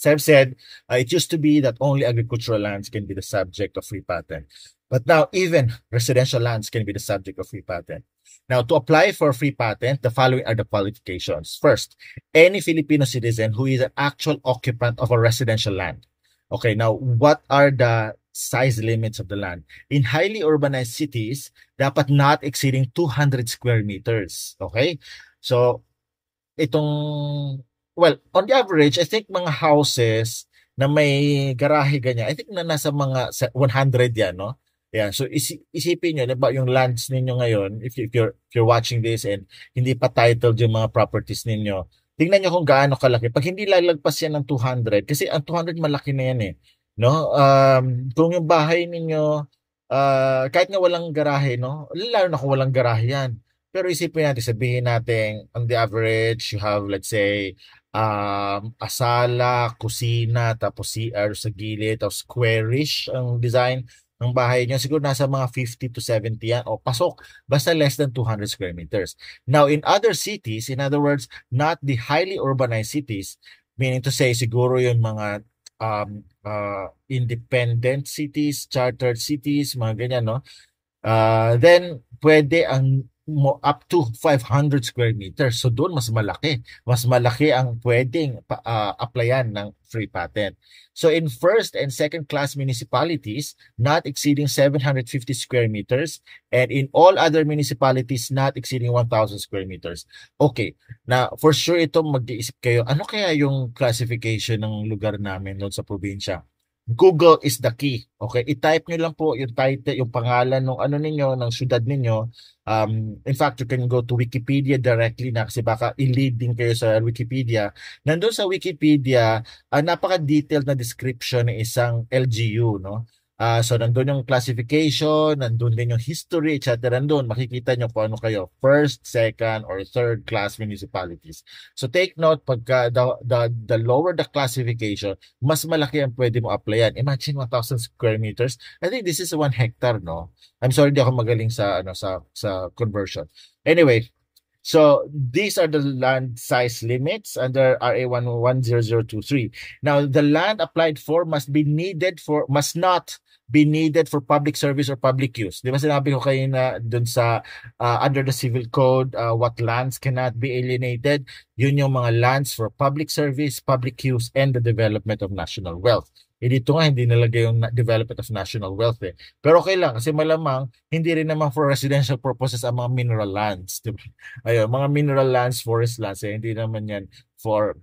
As I've said, it used to be that only agricultural lands can be the subject of free patent. But now even residential lands can be the subject of free patent. Now, to apply for free patent, the following are the qualifications. First, any Filipino citizen who is an actual occupant of a residential land. Okay, now what are the size limits of the land? In highly urbanized cities, dapat not exceeding 200 square meters. Okay? So, on the average, I think mga houses na may garahe ganyan. I think na nasa mga 100 yan, no? Yeah, so isipin nyo, diba, yung lands ninyo ngayon, if you're watching this and hindi pa titled yung mga properties ninyo, tingnan nyo kung gaano kalaki. Pag hindi lalagpas yan ng 200, kasi ang 200 malaki na yan eh. No? Kung yung bahay ninyo, kahit nga walang garahe, no? Lalo na kung walang garahe yan. Pero isipin natin, sabihin natin, on the average, you have, let's say, a sala, kusina, tapos CR sa gilid, tapos squarish ang design ng bahay niyo. Siguro nasa mga 50 to 70 yan. O pasok, basta less than 200 square meters. Now, in other cities, in other words, not the highly urbanized cities, meaning to say, siguro yung mga independent cities, chartered cities, mga ganyan, no? Then pwede ang up to 500 square meters. So doon mas malaki. Mas malaki ang pwedeng applyan ng free patent. So in first and second class municipalities, not exceeding 750 square meters, and in all other municipalities, not exceeding 1,000 square meters. Okay, na for sure ito mag-iisip kayo, ano kaya yung classification ng lugar namin doon sa probinsya? Google is the key. Okay, i-type nyo lang po yung title, yung pangalan ng ano ninyo, ng syudad ninyo. In fact, you can go to Wikipedia directly na kasi baka i-lead din kayo sa Wikipedia. Nandun sa Wikipedia, napaka-detailed na description ng isang LGU, no? So nandun yung classification, nandun din yung history, etc. Nandun, makikita nyo kung ano kayo, first, second, or third class municipalities. So take note, pagka the lower the classification, mas malaki ang pwede mo applyan. Imagine 1,000 square meters. I think this is 1 hectare, no? I'm sorry, di ako magaling sa sa conversion. Anyway, so these are the land size limits under RA 110023. Now, the land applied for must not be needed for public service or public use. Di ba sinabi ko kayo na dun sa under the civil code, what lands cannot be alienated? Yun yung mga lands for public service, public use, and the development of national wealth. Eh dito nga hindi nalagay yung development of national wealth eh. Pero okay lang kasi malamang hindi rin naman for residential purposes ang mga mineral lands. Diba? Ayun, mga mineral lands, forest lands, eh, hindi naman yan for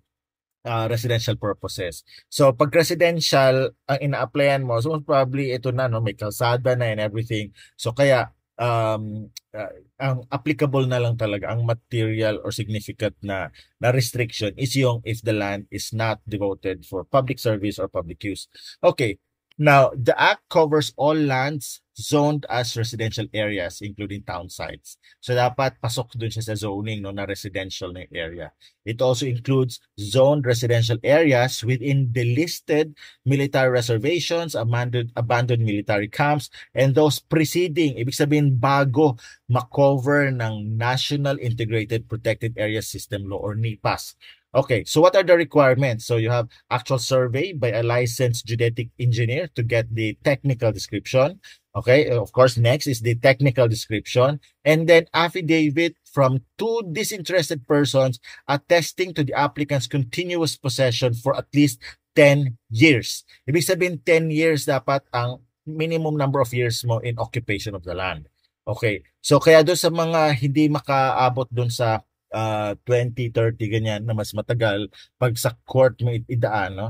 residential purposes. So pag residential ang ina-applyan mo, so most probably ito na, no, may kalsada na and everything. So kaya ang applicable na lang talaga, ang material or significant na restriction is yung if the land is not devoted for public service or public use. Okay. Now, the act covers all lands zoned as residential areas, including town sites. So, dapat pasok dun siya sa zoning, no, na residential na area. It also includes zoned residential areas within the listed military reservations, abandoned military camps, and those preceding, ibig sabihin bago makover ng National Integrated Protected Area System Law or NIPAS. Okay, so what are the requirements? So you have actual survey by a licensed geodetic engineer to get the technical description. Okay, of course, next is the technical description. And then affidavit from 2 disinterested persons attesting to the applicant's continuous possession for at least 10 years. Ibig sabihin, 10 years dapat ang minimum number of years mo in occupation of the land. Okay, so kaya doon sa mga hindi makaabot doon sa 20, 30, ganyan na mas matagal pag sa court mo idaan, no?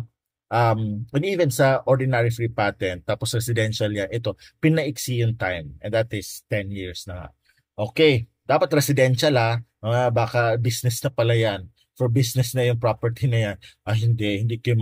And even sa ordinary free patent, tapos residential yan, ito, pinaiksi yung time. And that is 10 years na. Okay, dapat residential baka business na pala yan. For business na yung property na yan, hindi kayo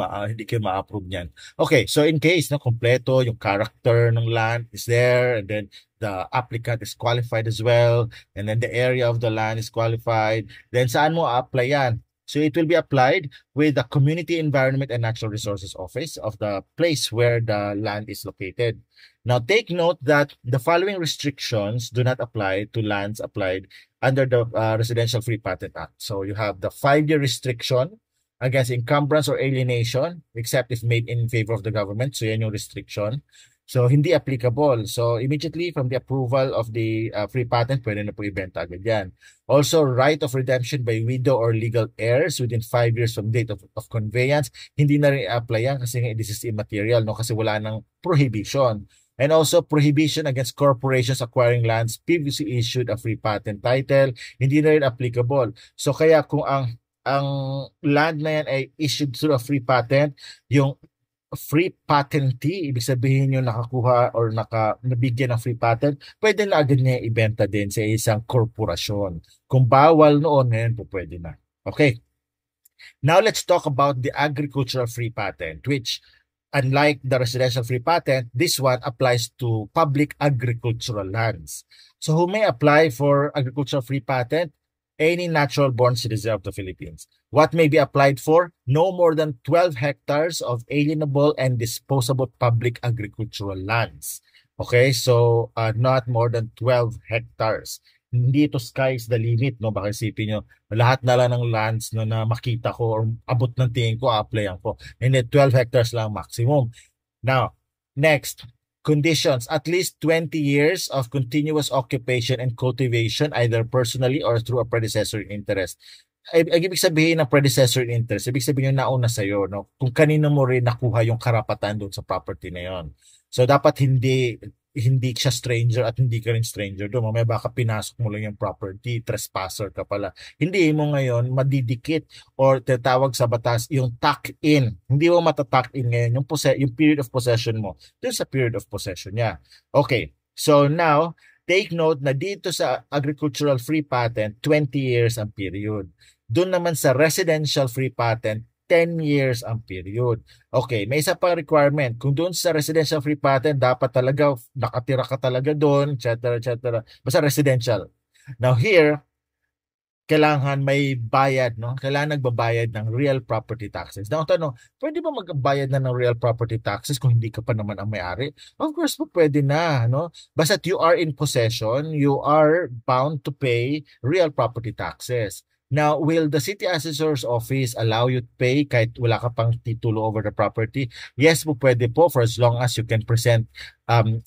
ma-approve niyan. Okay, so in case na kompleto, yung character ng land is there, and then the applicant is qualified as well, and then the area of the land is qualified, then saan mo apply yan? So it will be applied with the Community Environment and Natural Resources Office of the place where the land is located. Now take note that the following restrictions do not apply to lands applied under the Residential Free Patent Act. So you have the 5-year restriction against encumbrance or alienation, except if made in favor of the government. So yan yung restriction. So, hindi applicable. So, immediately from the approval of the free patent, pwede na po ibenta agad yan. Also, right of redemption by widow or legal heirs within 5 years from date of conveyance, hindi na rin apply yan kasi this is immaterial, no? Kasi wala nang prohibition. And also, prohibition against corporations acquiring lands previously issued a free patent title, hindi na rin applicable. So, kaya kung ang land na yan ay issued through a free patent, yung free patentee, ibig sabihin yung nakakuha or nabigyan ng free patent, pwede na agad niya ibenta din sa isang korporasyon. Kung bawal noon, ngayon po pwede na. Okay. Now let's talk about the agricultural free patent, which unlike the residential free patent, this one applies to public agricultural lands. So who may apply for agricultural free patent? Any natural-born citizen of the Philippines. What may be applied for? No more than 12 hectares of alienable and disposable public agricultural lands. Okay, so not more than 12 hectares. Hindi ito sky's the limit, no? Baka isipin nyo, lahat na lang ng lands na makita ko or abot ng tingin ko, applyan ko. And then 12 hectares lang maximum. Now, next, conditions, at least 20 years of continuous occupation and cultivation, either personally or through a predecessor in interest. Ibig sabihin ng predecessor in interest, ibig sabihin yung nauna sa'yo, no? Kung kanino mo rin nakuha yung karapatan doon sa property na yon. So, dapat hindi siya stranger at hindi ka rin stranger doon. Mamaya baka pinasok mo lang yung property, trespasser ka pala. Hindi mo ngayon madidikit or tatawag sa batas yung tuck-in. Hindi mo mata-tuck in ngayon yung period of possession mo dun sa period of possession niya. Okay, so now, take note na dito sa agricultural free patent, 20 years ang period. Doon naman sa residential free patent, 10 years ang period. Okay, may isa pang requirement. Kung doon sa residential free patent, dapat talaga nakatira ka talaga doon, etc., etc. Basta residential. Now here, kailangan may bayad, no? Kailangan nagbabayad ng real property taxes. Now, tanong, pwede ba magbayad na ng real property taxes kung hindi ka pa naman ang may-ari? Of course po, pwede na, no? Basta you are in possession, you are bound to pay real property taxes. Now, will the city assessor's office allow you to pay kahit wala ka pang titulo over the property? Yes po, pwede po for as long as you can present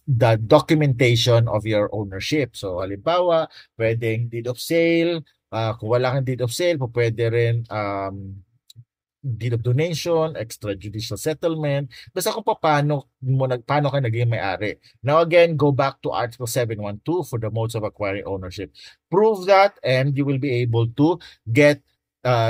the documentation of your ownership. So, halimbawa, pwedeng deed of sale. Kung wala kang deed of sale, po pwede rin deed of donation, extrajudicial settlement, basta kung paano ka naging may-ari. Now again, go back to Article 712 for the modes of acquiring ownership. Prove that and you will be able to get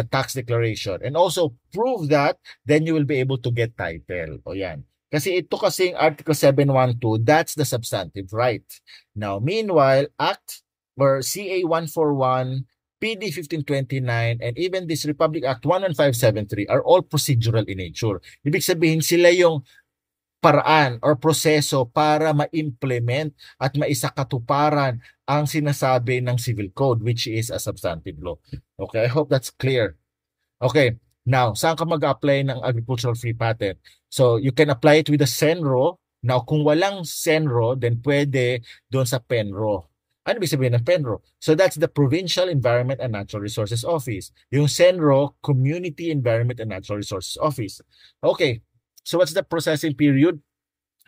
tax declaration. And also prove that, then you will be able to get title. O yan. Kasi ito kasing Article 712, that's the substantive right. Now, meanwhile, Act or CA 141, PD 1529, and even this Republic Act 11573 are all procedural in nature. Ibig sabihin, sila yung paraan or proseso para ma-implement at maisakatuparan ang sinasabi ng Civil Code, which is a substantive law. Okay, I hope that's clear. Okay, now, saan ka mag-apply ng agricultural free patent? So, you can apply it with a SENRO. Now, kung walang SENRO, then pwede doon sa PENRO. Ano ibig sabihin ng PENRO? So that's the Provincial Environment and Natural Resources Office. Yung SENRO, Community Environment and Natural Resources Office. Okay, so what's the processing period?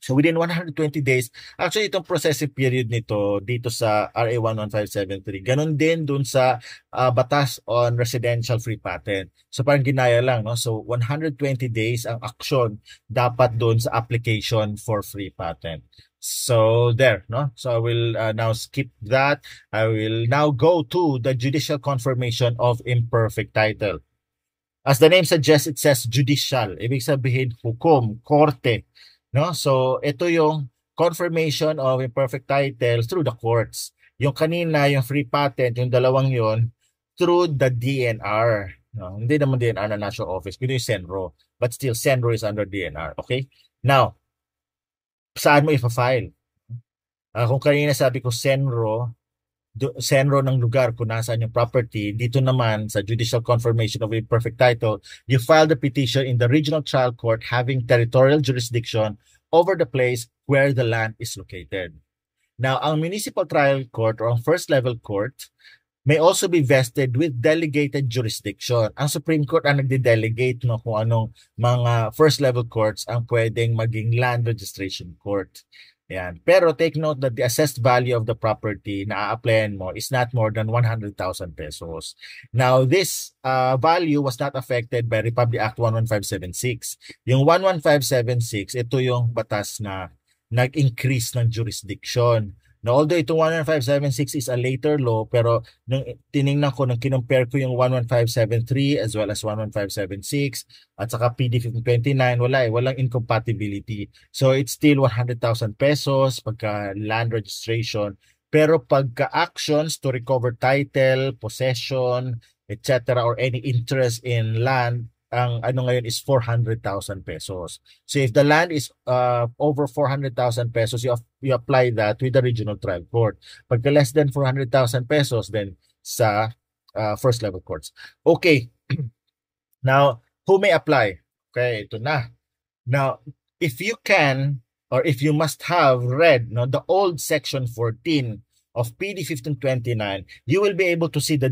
So within 120 days, actually itong processing period nito dito sa RA 11573, ganun din dun sa batas on residential free patent. So parang ginaya lang, no? So 120 days ang action dapat dun sa application for free patent. So there, no? So I will now skip that. I will now go to the judicial confirmation of imperfect title. As the name suggests, it says judicial. Ibig sabihin hukom, korte, no? So ito yung confirmation of imperfect title through the courts. Yung kanina, yung free patent, yung dalawang yon through the DNR. No? Hindi naman DNR na National Office, kundi yung SENRO. But still, SENRO is under DNR. Okay? Now, saan mo ipa-file? Kung kanina sabi ko SENRO ng lugar kung nasaan yung property, dito naman sa judicial confirmation of imperfect title, you file the petition in the regional trial court having territorial jurisdiction over the place where the land is located. Now, ang municipal trial court or ang first level court may also be vested with delegated jurisdiction. Ang Supreme Court ang nagde-delegate, no, kung anong mga first level courts ang pwedeng maging land registration court. Yan. Pero take note that the assessed value of the property na a-applyan mo is not more than 100,000 pesos. Now, this value was not affected by Republic Act 11576. Yung 11576, ito yung batas na nag-increase ng jurisdiction. Now, although itong 11576 is a later law, pero nung tiningnan ko, nung kinumpare ko yung 11573 as well as 11576 at saka PD 1529, walang incompatibility. So it's still 100,000 pesos pagka land registration. Pero pagka actions to recover title, possession, etc. or any interest in land, ang ano ngayon is 400,000 pesos. So if the land is over 400,000 pesos, you apply that with the regional trial court. Pagka less than 400,000 pesos, then sa first level courts. Okay. Now, who may apply? Okay, ito na. Now, if you can or if you must have read the old section 14 of PD 1529, you will be able to see to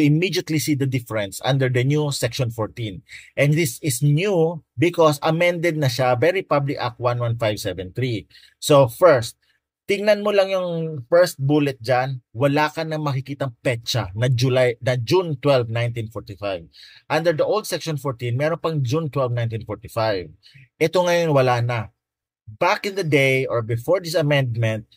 immediately see the difference under the new section 14. And this is new because amended na siya by Republic Act 11573. So first, tingnan mo lang yung first bullet dyan, wala ka na makikitang petsa na June 12, 1945. Under the old section 14, meron pang June 12, 1945. Ito ngayon wala na. Back in the day or before this amendment,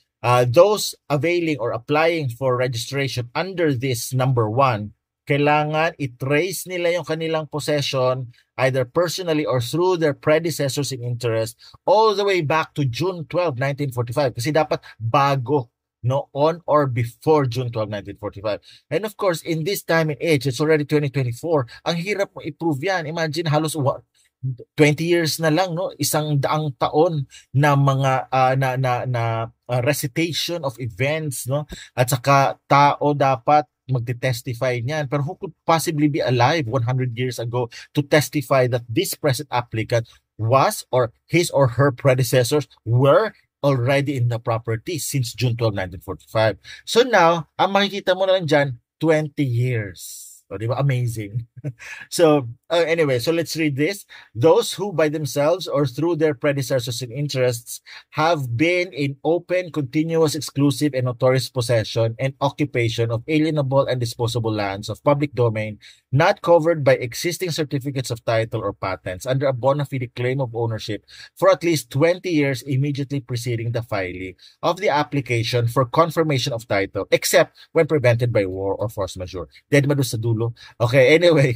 those availing or applying for registration under this number 1, kailangan i-trace nila yung kanilang possession either personally or through their predecessors in interest all the way back to June 12, 1945. Kasi dapat bago, on or before June 12, 1945. And of course, in this time and age, it's already 2024, ang hirap mo i-prove yan. Imagine halos 20 years na lang, 100 taon na mga recitation of events, at saka tao dapat magte-testify niyan. Pero who could possibly be alive 100 years ago to testify that this present applicant was or his or her predecessors were already in the property since June 12, 1945. So now, ang makikita mo na lang dyan, 20 years. So, di ba? Amazing. So anyway, so let's read this. Those who by themselves or through their predecessors in interests have been in open, continuous, exclusive, and notorious possession and occupation of alienable and disposable lands of public domain not covered by existing certificates of title or patents under a bona fide claim of ownership for at least 20 years immediately preceding the filing of the application for confirmation of title, except when prevented by war or force majeure. Dead man sa dulo. Okay, anyway.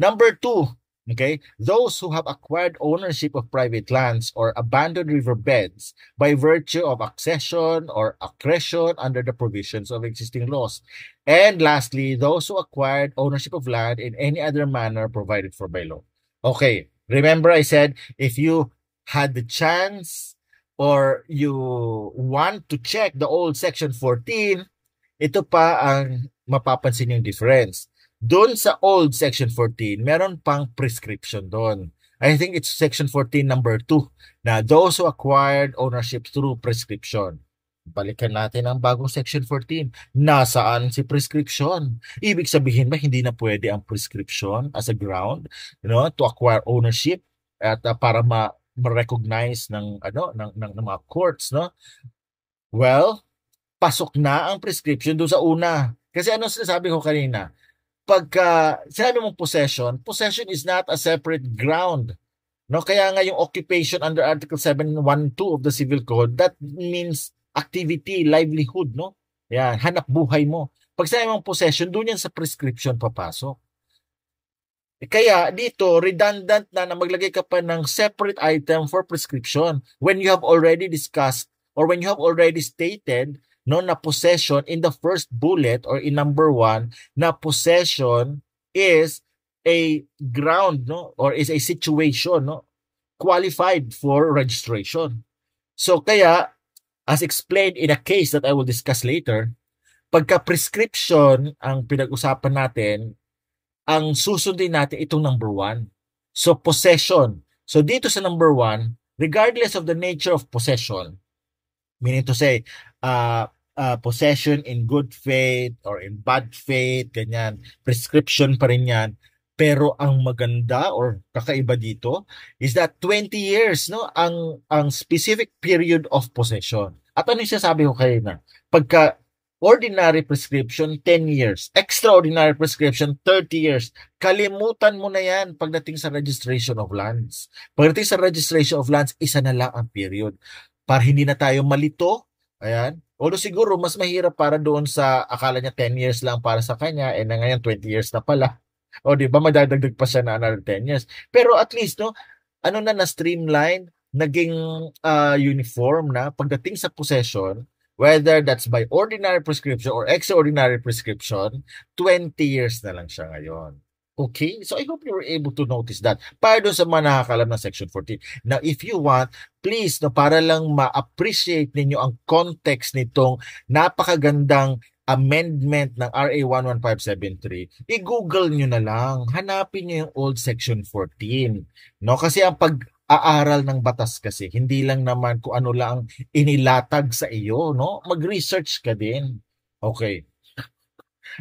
Number 2, okay, those who have acquired ownership of private lands or abandoned riverbeds by virtue of accession or accretion under the provisions of existing laws. And lastly, those who acquired ownership of land in any other manner provided for by law. Okay, remember I said if you had the chance or you want to check the old section 14, ito pa ang mapapansin yung difference. Doon sa old section 14, meron pang prescription doon. I think it's section 14 number 2 na those who acquired ownership through prescription. Balikan natin ang bagong section 14. Nasaan si prescription? Ibig sabihin ba hindi na pwede ang prescription as a ground, to acquire ownership at para ma-recognize ng mga courts, Well, pasok na ang prescription doon sa una. Kasi ano sinasabi ko kanina? Pagka sinabi mong possession is not a separate ground. Kaya nga yung occupation under Article 712 of the Civil Code, that means activity, livelihood, Yan, hanap buhay mo. Pag sinabi mong possession, doon yan sa prescription papasok. Kaya dito, redundant na maglagay ka pa ng separate item for prescription when you have already discussed or when you have already stated na possession in the first bullet or in number 1 na possession is a ground or is a situation qualified for registration. So kaya as explained in a case that I will discuss later, pagka prescription ang pinag-usapan natin, ang susundin natin itong number 1. So possession. So dito sa number 1, regardless of the nature of possession, meaning to say possession in good faith or in bad faith, ganyan. Prescription pa rin yan. Pero ang maganda or kakaiba dito is that 20 years, ang specific period of possession. At ano yung sasabi ko kayo na? Pagka ordinary prescription, 10 years. Extraordinary prescription, 30 years. Kalimutan mo na yan pagdating sa registration of lands. Pagdating sa registration of lands, isa na lang ang period. Para hindi na tayo malito, Ayan. Although siguro mas mahirap para doon sa akala niya 10 years lang para sa kanya, na ngayon 20 years na pala. O di ba madadagdag pa siya na another 10 years. Pero at least no, ano na streamline, naging uniform na pagdating sa possession, whether that's by ordinary prescription or extraordinary prescription, 20 years na lang siya ngayon. Okay? So I hope you were able to notice that. Para doon sa mga nakakalam ng Section 14. Now, if you want, please, no, para lang ma-appreciate ninyo ang context nitong napakagandang amendment ng RA 11573, i-google nyo na lang. Hanapin nyo yung old Section 14. No? Kasi ang pag-aaral ng batas kasi, hindi lang naman kung ano lang inilatag sa iyo. No? Mag-research ka din. Okay.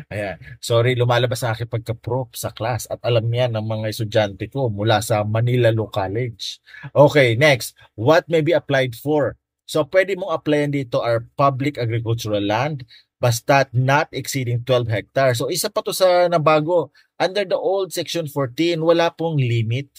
Ayan. Sorry, lumalabas sa akin pagka-prof sa class at alam niya ng mga estudyante ko mula sa Manila Law College. Okay, next. What may be applied for? So, pwede mong applyan dito are public agricultural land basta not exceeding 12 hectares. So, isa pa to sa nabago. Under the old Section 14, wala pong limit.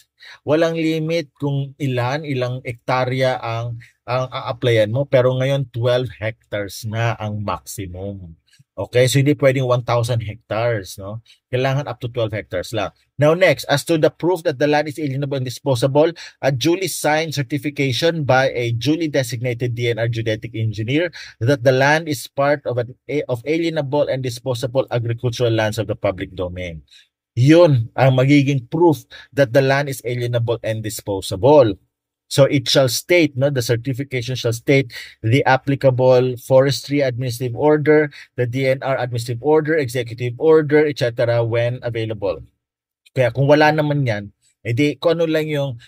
Walang limit kung ilang hektarya ang a-applyan mo. Pero ngayon, 12 hectares na ang maximum. Okay, so hindi pwedeng 1,000 hectares, no? Kailangan up to 12 hectares lang. Now next, as to the proof that the land is alienable and disposable, a duly signed certification by a duly designated DNR geodetic engineer that the land is part of alienable and disposable agricultural lands of the public domain. Yun ang magiging proof that the land is alienable and disposable. So it shall state, no, the certification shall state the applicable forestry administrative order, the DNR administrative order, executive order, etc. when available. Kaya kung wala naman yan, edi kung ano lang yung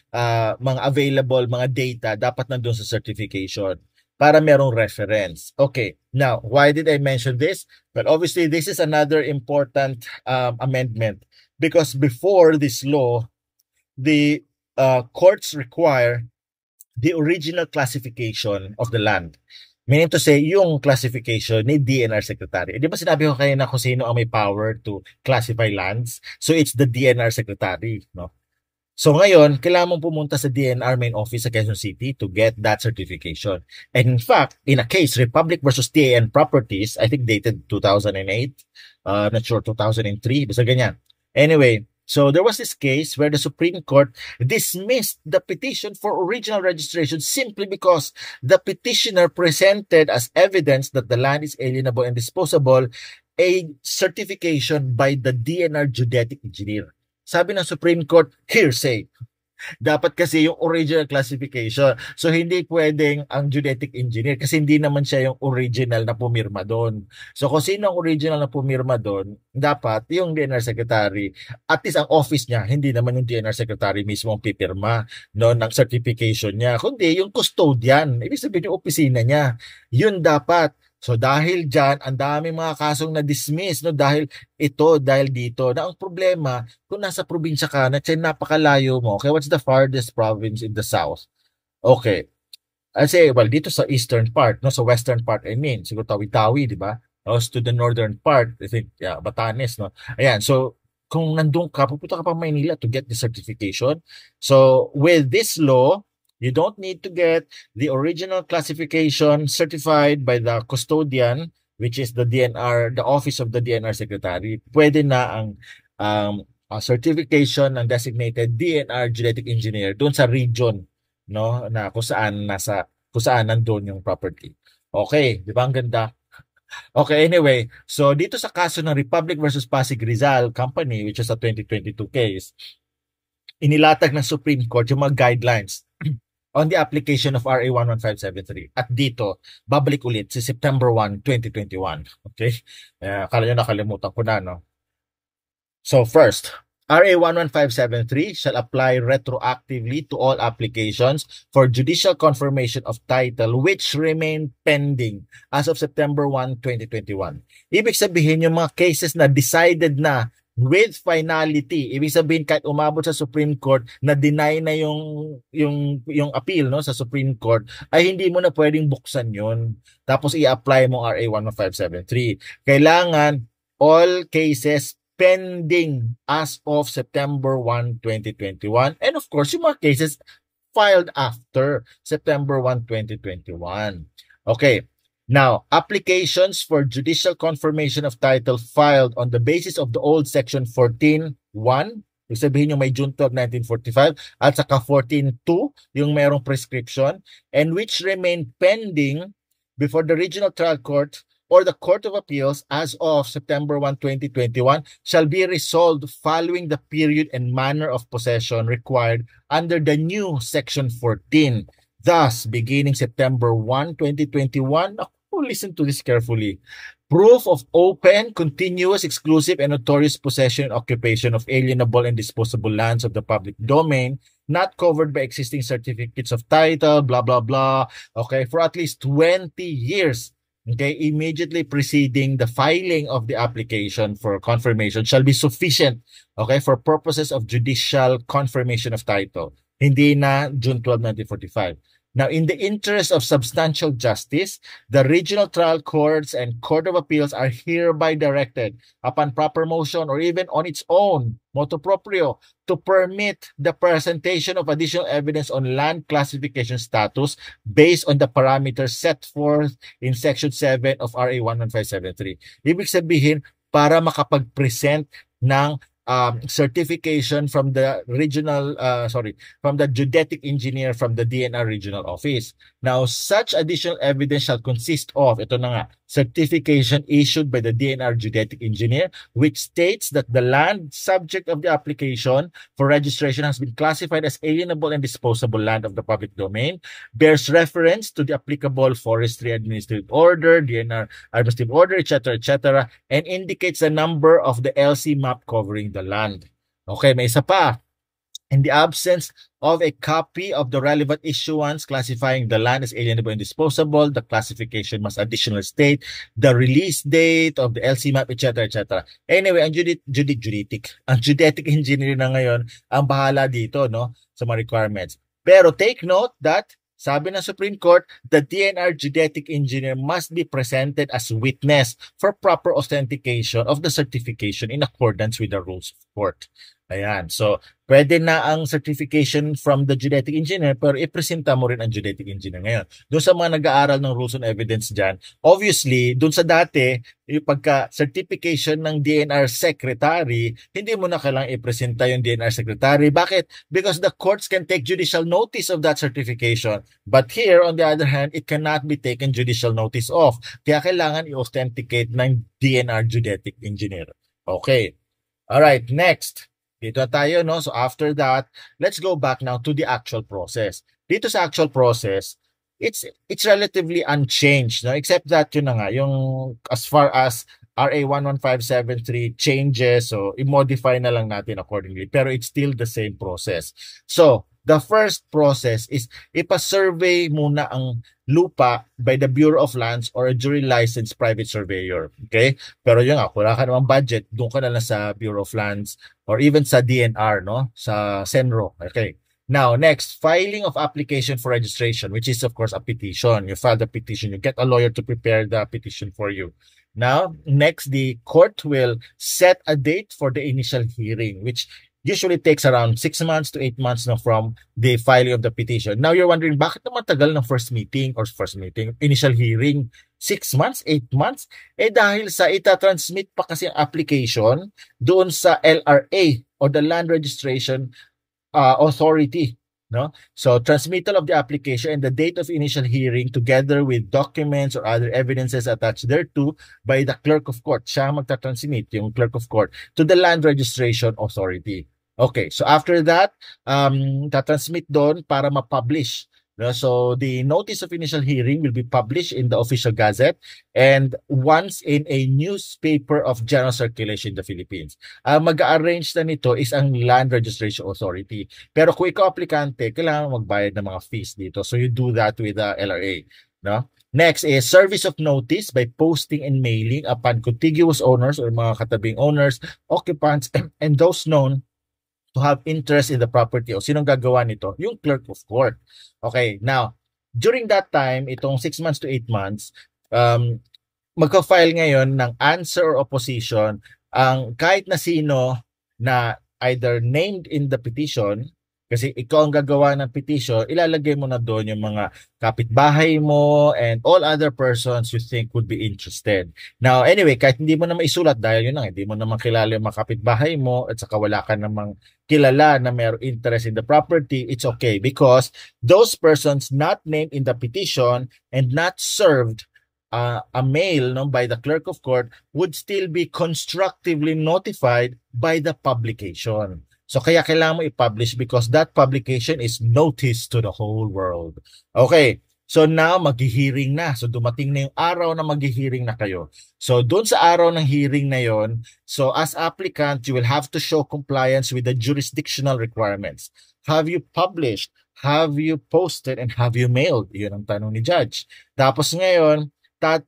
mga available, mga data, dapat nandun sa certification para merong reference. Okay, now, why did I mention this? Well, obviously, this is another important amendment because before this law, the courts require the original classification of the land. Meaning to say, yung classification ni DNR Secretary. Di ba sinabi ko kayo na kung sino ang may power to classify lands? So it's the DNR Secretary, no? So ngayon, kailangan mong pumunta sa DNR main office sa Quezon City to get that certification. And in fact, in a case, Republic versus TAN Properties, I think dated 2008, not sure, 2003, basta ganyan. Anyway, so there was this case where the Supreme Court dismissed the petition for original registration simply because the petitioner presented as evidence that the land is alienable and disposable a certification by the DNR geodetic engineer. Sabi ng Supreme Court, hearsay. Dapat kasi yung original classification. So, hindi pwedeng ang geodetic engineer kasi hindi naman siya yung original na pumirma doon. So, kung sino ang original na pumirma doon, dapat yung DNR Secretary, at least ang office niya, hindi naman yung DNR Secretary mismo ang pipirma no, ng certification niya, kundi yung custodian. Ibig sabihin yung opisina niya. Yun dapat. So dahil dyan, ang daming mga kasong na-dismiss, no? Dahil dito. Na ang problema, kung nasa probinsya ka, na napakalayo mo, okay, what's the farthest province in the south? Okay. I say, well, dito sa eastern part, no? Sa western part, I mean, siguro Tawi-Tawi, di ba? O to the northern part, I think, yeah, Batanes, no? Ayan, so, kung nandun ka, pupunta ka pa Maynila to get the certification. So, with this law, you don't need to get the original classification certified by the custodian, which is the DNR, the office of the DNR Secretary. Pwede na ang certification ng designated DNR geodetic engineer doon sa region, no, na kung saan nandoon yung property. Okay, di ba ang ganda? Okay, anyway, so dito sa kaso ng Republic versus Pasig Rizal Company, which is a 2022 case, inilatag ng Supreme Court yung mga guidelines on the application of RA 11573. At dito, babalik ulit si September 1, 2021. Okay? Akala nyo nakalimutan ko na, no? So first, RA 11573 shall apply retroactively to all applications for judicial confirmation of title which remain pending as of September 1, 2021. Ibig sabihin yung mga cases na decided na with finality, ibig sabihin kahit umabot sa Supreme Court na deny na yung appeal, no, sa Supreme Court, ay hindi mo na pwedeng buksan yun. Tapos i-apply mo RA 11573. Kailangan all cases pending as of September 1, 2021. And of course, yung mga cases filed after September 1, 2021. Okay. Now, applications for judicial confirmation of title filed on the basis of the old Section 14.1, ibig sabihin yung may June 12, 1945, at saka 14.2, yung merong prescription, and which remain pending before the Regional Trial Court or the Court of Appeals as of September 1, 2021 shall be resolved following the period and manner of possession required under the new Section 14. Thus, beginning September 1, 2021, listen to this carefully. Proof of open, continuous, exclusive, and notorious possession and occupation of alienable and disposable lands of the public domain not covered by existing certificates of title, blah, blah, blah, okay, for at least 20 years, okay, immediately preceding the filing of the application for confirmation shall be sufficient, okay, for purposes of judicial confirmation of title. Hindi na June 12, 1945. Now, in the interest of substantial justice, the regional trial courts and Court of Appeals are hereby directed, upon proper motion or even on its own, motu proprio, to permit the presentation of additional evidence on land classification status based on the parameters set forth in Section 7 of RA 11573. Ibig sabihin, para makapag-present ng certification from the from the geodetic engineer from the DNR regional office. Now, such additional evidence shall consist of, ito na nga, certification issued by the DNR geodetic engineer, which states that the land subject of the application for registration has been classified as alienable and disposable land of the public domain, bears reference to the applicable forestry administrative order, DNR administrative order, etc., and indicates the number of the LC map covering the land. Okay, may isa pa. In the absence of a copy of the relevant issuance classifying the land as alienable and disposable, the classification must additionally state the release date of the LC map, etc. Anyway, ang geodetic engineer na ngayon ang bahala dito, no, sa mga requirements. Pero take note that sabi ng Supreme Court, the DNR geodetic engineer must be presented as witness for proper authentication of the certification in accordance with the rules of court. Ayan. So, pwede na ang certification from the geodetic engineer pero ipresenta mo rin ang geodetic engineer ngayon. Doon sa mga nag-aaral ng rules on evidence dyan, obviously, doon sa dati, yung pagka-certification ng DNR secretary, hindi mo na kailangang ipresenta yung DNR secretary. Bakit? Because the courts can take judicial notice of that certification. But here, on the other hand, it cannot be taken judicial notice of. Kaya kailangan i-authenticate ng DNR geodetic engineer. Okay. Alright, next. Dito tayo, no? So after that, let's go back now to the actual process. Dito sa actual process, it's relatively unchanged, no? Except that yun na nga, yung as far as RA 11573 changes, so i-modify na lang natin accordingly. Pero it's still the same process. So, the first process is ipa-survey muna ang lupa by the Bureau of Lands or a jury licensed private surveyor. Okay? Pero yun nga, kung wala ka namang budget, doon ka na lang sa Bureau of Lands or even sa DNR, no? Sa Senro. Okay. Now, next, filing of application for registration, which is of course a petition. You file the petition. You get a lawyer to prepare the petition for you. Now, next, the court will set a date for the initial hearing, which usually takes around 6 months to 8 months na from the filing of the petition. Now, you're wondering, bakit naman tagal ng first meeting, initial hearing, 6 months, 8 months? Dahil sa itatransmit pa kasi ang application doon sa LRA or the Land Registration Authority. No? So, transmittal of the application and the date of initial hearing together with documents or other evidences attached thereto by the clerk of court. Siya magtatransmit, yung clerk of court, to the Land Registration Authority. Okay, so after that, tatransmit doon para ma-publish. No? So, the notice of initial hearing will be published in the official gazette and once in a newspaper of general circulation in the Philippines. Mag-arrange na nito is ang Land Registration Authority. Pero kung ikaw aplikante, kailangan magbayad ng mga fees dito. So, you do that with the LRA. No? Next is service of notice by posting and mailing upon contiguous owners or mga katabing owners, occupants, and those known to have interest in the property. O sinong gagawa nito? Yung clerk of court. Okay, now, during that time, itong 6 months to 8 months, magka-file ngayon ng answer or opposition ang kahit na sino na either named in the petition, Kasi ikaw ang gagawa ng petition, ilalagay mo na doon yung mga kapitbahay mo and all other persons you think would be interested. Now, anyway, kahit hindi mo na maisulat dahil yun lang, hindi mo naman kilala yung mga kapitbahay mo at saka wala ka namang kilala na mayroong interest in the property, it's okay because those persons not named in the petition and not served a mail no, by the clerk of court would still be constructively notified by the publication. So kaya kailangan mo i-publish because that publication is notice to the whole world. Okay, so now maghihiring na. So dumating na yung araw na maghihiring na kayo. So doon sa araw ng hearing na yon, so as applicant, you will have to show compliance with the jurisdictional requirements. Have you published? Have you posted? And have you mailed? Yun ang tanong ni judge. Tapos ngayon,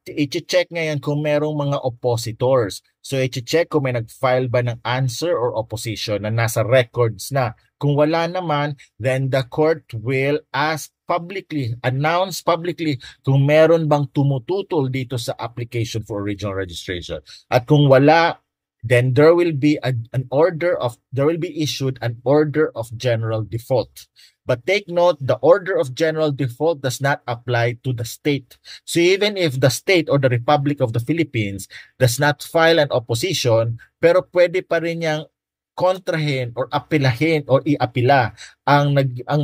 i-check ngayon kung merong mga oppositors. So i-check kung may nag-file ba ng answer or opposition na nasa records na. Kung wala naman, then the court will announce publicly kung meron bang tumututol dito sa application for original registration. At kung wala, then there will be issued an order of general default. But take note, the order of general default does not apply to the state. So even if the state or the Republic of the Philippines does not file an opposition, pero pwede pa rin niyang kontrahin or apilahin or iapila ang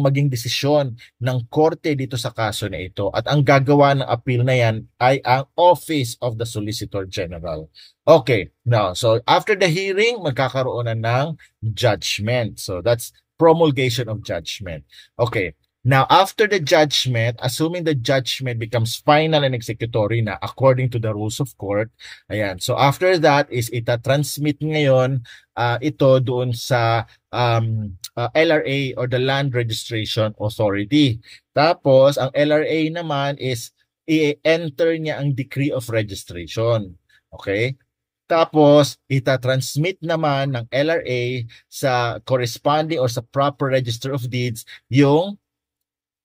maging desisyon ng korte dito sa kaso na ito. At ang gagawa ng appeal na yan ay ang Office of the Solicitor General. Okay, now, so after the hearing, magkakaroon na ng judgment. So that's promulgation of judgment. Okay. Now, after the judgment, assuming the judgment becomes final and executory na according to the rules of court, ayan. So, after that is ita-transmit ngayon ito doon sa LRA or the Land Registration Authority. Tapos, ang LRA naman is i-enter niya ang decree of registration. Okay? Tapos, ita-transmit naman ng LRA sa corresponding or sa proper register of deeds yung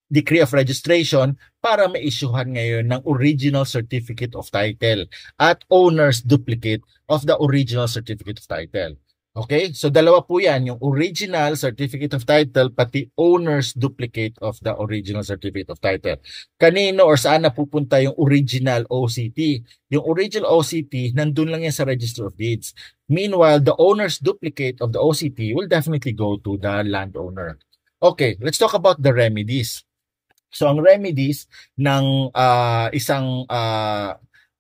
decree of registration para ma-issuehan ngayon ng original certificate of title at owner's duplicate of the original certificate of title. Okay? So dalawa po yan, yung original certificate of title pati owner's duplicate of the original certificate of title. Kanino or saan napupunta yung original OCT? Yung original OCT, nandun lang yan sa Register of Deeds. Meanwhile, the owner's duplicate of the OCT will definitely go to the landowner. Okay, let's talk about the remedies. So ang remedies ng isang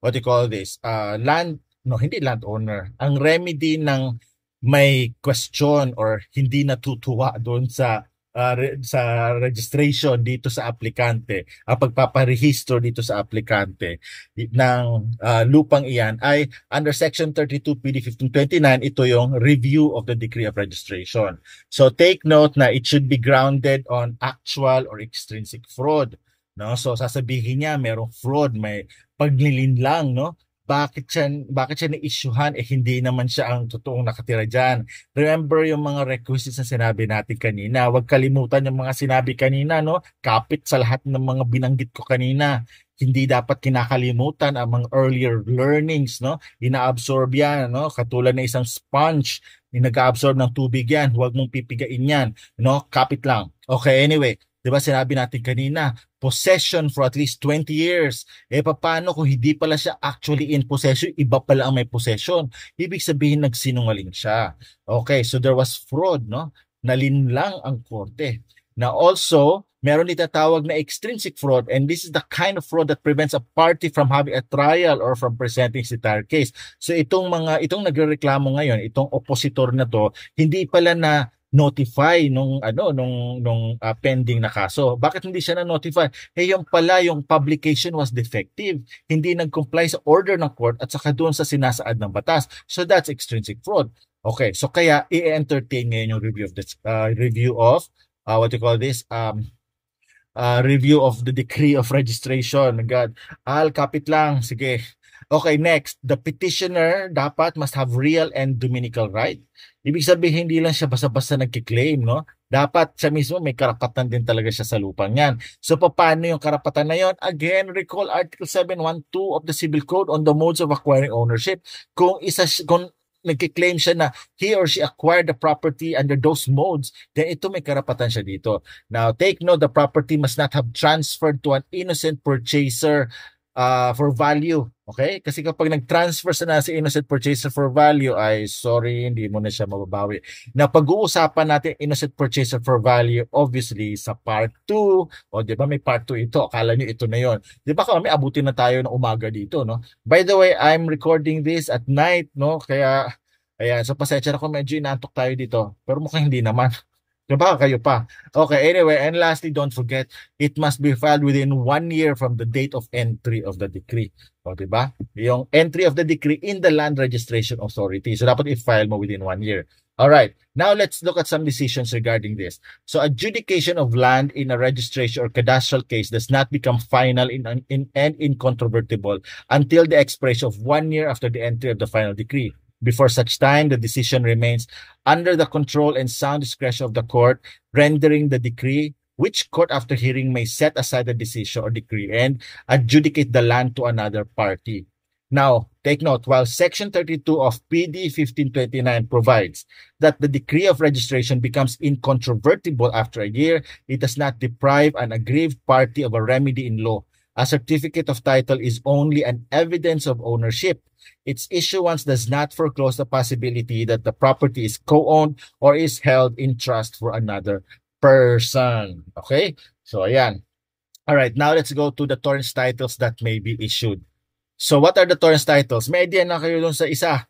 what do you call this? Hindi landowner. Ang remedy ng may question or hindi natutuwa doon sa registration dito sa aplikante, ang pagpaparehistro dito sa aplikante ng lupang iyan ay under Section 32 PD 1529, ito yung review of the decree of registration. So take note na it should be grounded on actual or extrinsic fraud. No? So sasabihin niya merong fraud, may paglilinlang, no? Bakit siya na-issuehan hindi naman siya ang totoong nakatira dyan. Remember yung mga requisites na sinabi natin kanina. Huwag kalimutan yung mga sinabi kanina, no? Kapit sa lahat ng mga binanggit ko kanina. Hindi dapat kinakalimutan ang mga earlier learnings, no? Ina-absorb yan, no? Katulad ng isang sponge, nag-absorb ng tubig yan. Huwag mong pipigain yan, no? Kapit lang. Okay, anyway. Diba sinabi natin kanina, possession for at least 20 years. Paano kung hindi pala siya actually in possession, iba pala ang may possession? Ibig sabihin nagsinungaling siya. Okay, so there was fraud, no? Nalinlang ang korte. Now also, meron itatawag na extrinsic fraud, and this is the kind of fraud that prevents a party from having a trial or from presenting its entire case. So itong nagrereklamo ngayon, itong oppositor na to, hindi pala na notify nung pending na kaso. Bakit hindi siya na-notify? Yung pala yung publication was defective. Hindi nag-comply sa order ng court at saka doon sa sinasaad ng batas. So that's extrinsic fraud. Okay, so kaya i-entertain ngayon yung review of review of the decree of registration. God, kapit lang. Sige. Okay, next. The petitioner must have real and dominical right. Ibig sabihin, hindi lang siya basta-basta nagkiklaim, no? Dapat siya mismo may karapatan din talaga siya sa lupang yan. So, paano yung karapatan na yon? Again, recall Article 712 of the Civil Code on the modes of acquiring ownership. Kung nagkiklaim siya na he or she acquired the property under those modes, then ito may karapatan siya dito. Now, take note, the property must not have transferred to an innocent purchaser for value. Okay? Kasi kapag nag-transfer na si innocent purchaser for value, ay sorry, hindi mo na siya mababawi. Na pag-uusapan natin innocent purchaser for value, obviously, sa part 2, o di ba may part 2 ito, akala nyo ito na yon. Di ba kami abutin na tayo ng umaga dito, no? By the way, I'm recording this at night, no? Kaya, ayan, so pasensya na kung medyo inaantok tayo dito. Pero mukhang hindi naman. Diba? Kayo pa. Okay, anyway, and lastly, don't forget, it must be filed within 1 year from the date of entry of the decree. O, diba? Yung entry of the decree in the Land Registration Authority. So, dapat i-file mo within 1 year. All right. Now, let's look at some decisions regarding this. So, adjudication of land in a registration or cadastral case does not become final and incontrovertible until the expiration of 1 year after the entry of the final decree. Before such time, the decision remains under the control and sound discretion of the court, rendering the decree, which court after hearing may set aside the decision or decree and adjudicate the land to another party. Now, take note, while Section 32 of PD 1529 provides that the decree of registration becomes incontrovertible after a year, it does not deprive an aggrieved party of a remedy in law. A certificate of title is only an evidence of ownership. Its issuance does not foreclose the possibility that the property is co-owned or is held in trust for another person. Okay? So, ayan. All right, now let's go to the torrents titles that may be issued. So, what are the torrents titles? May idea na kayo dun sa isa.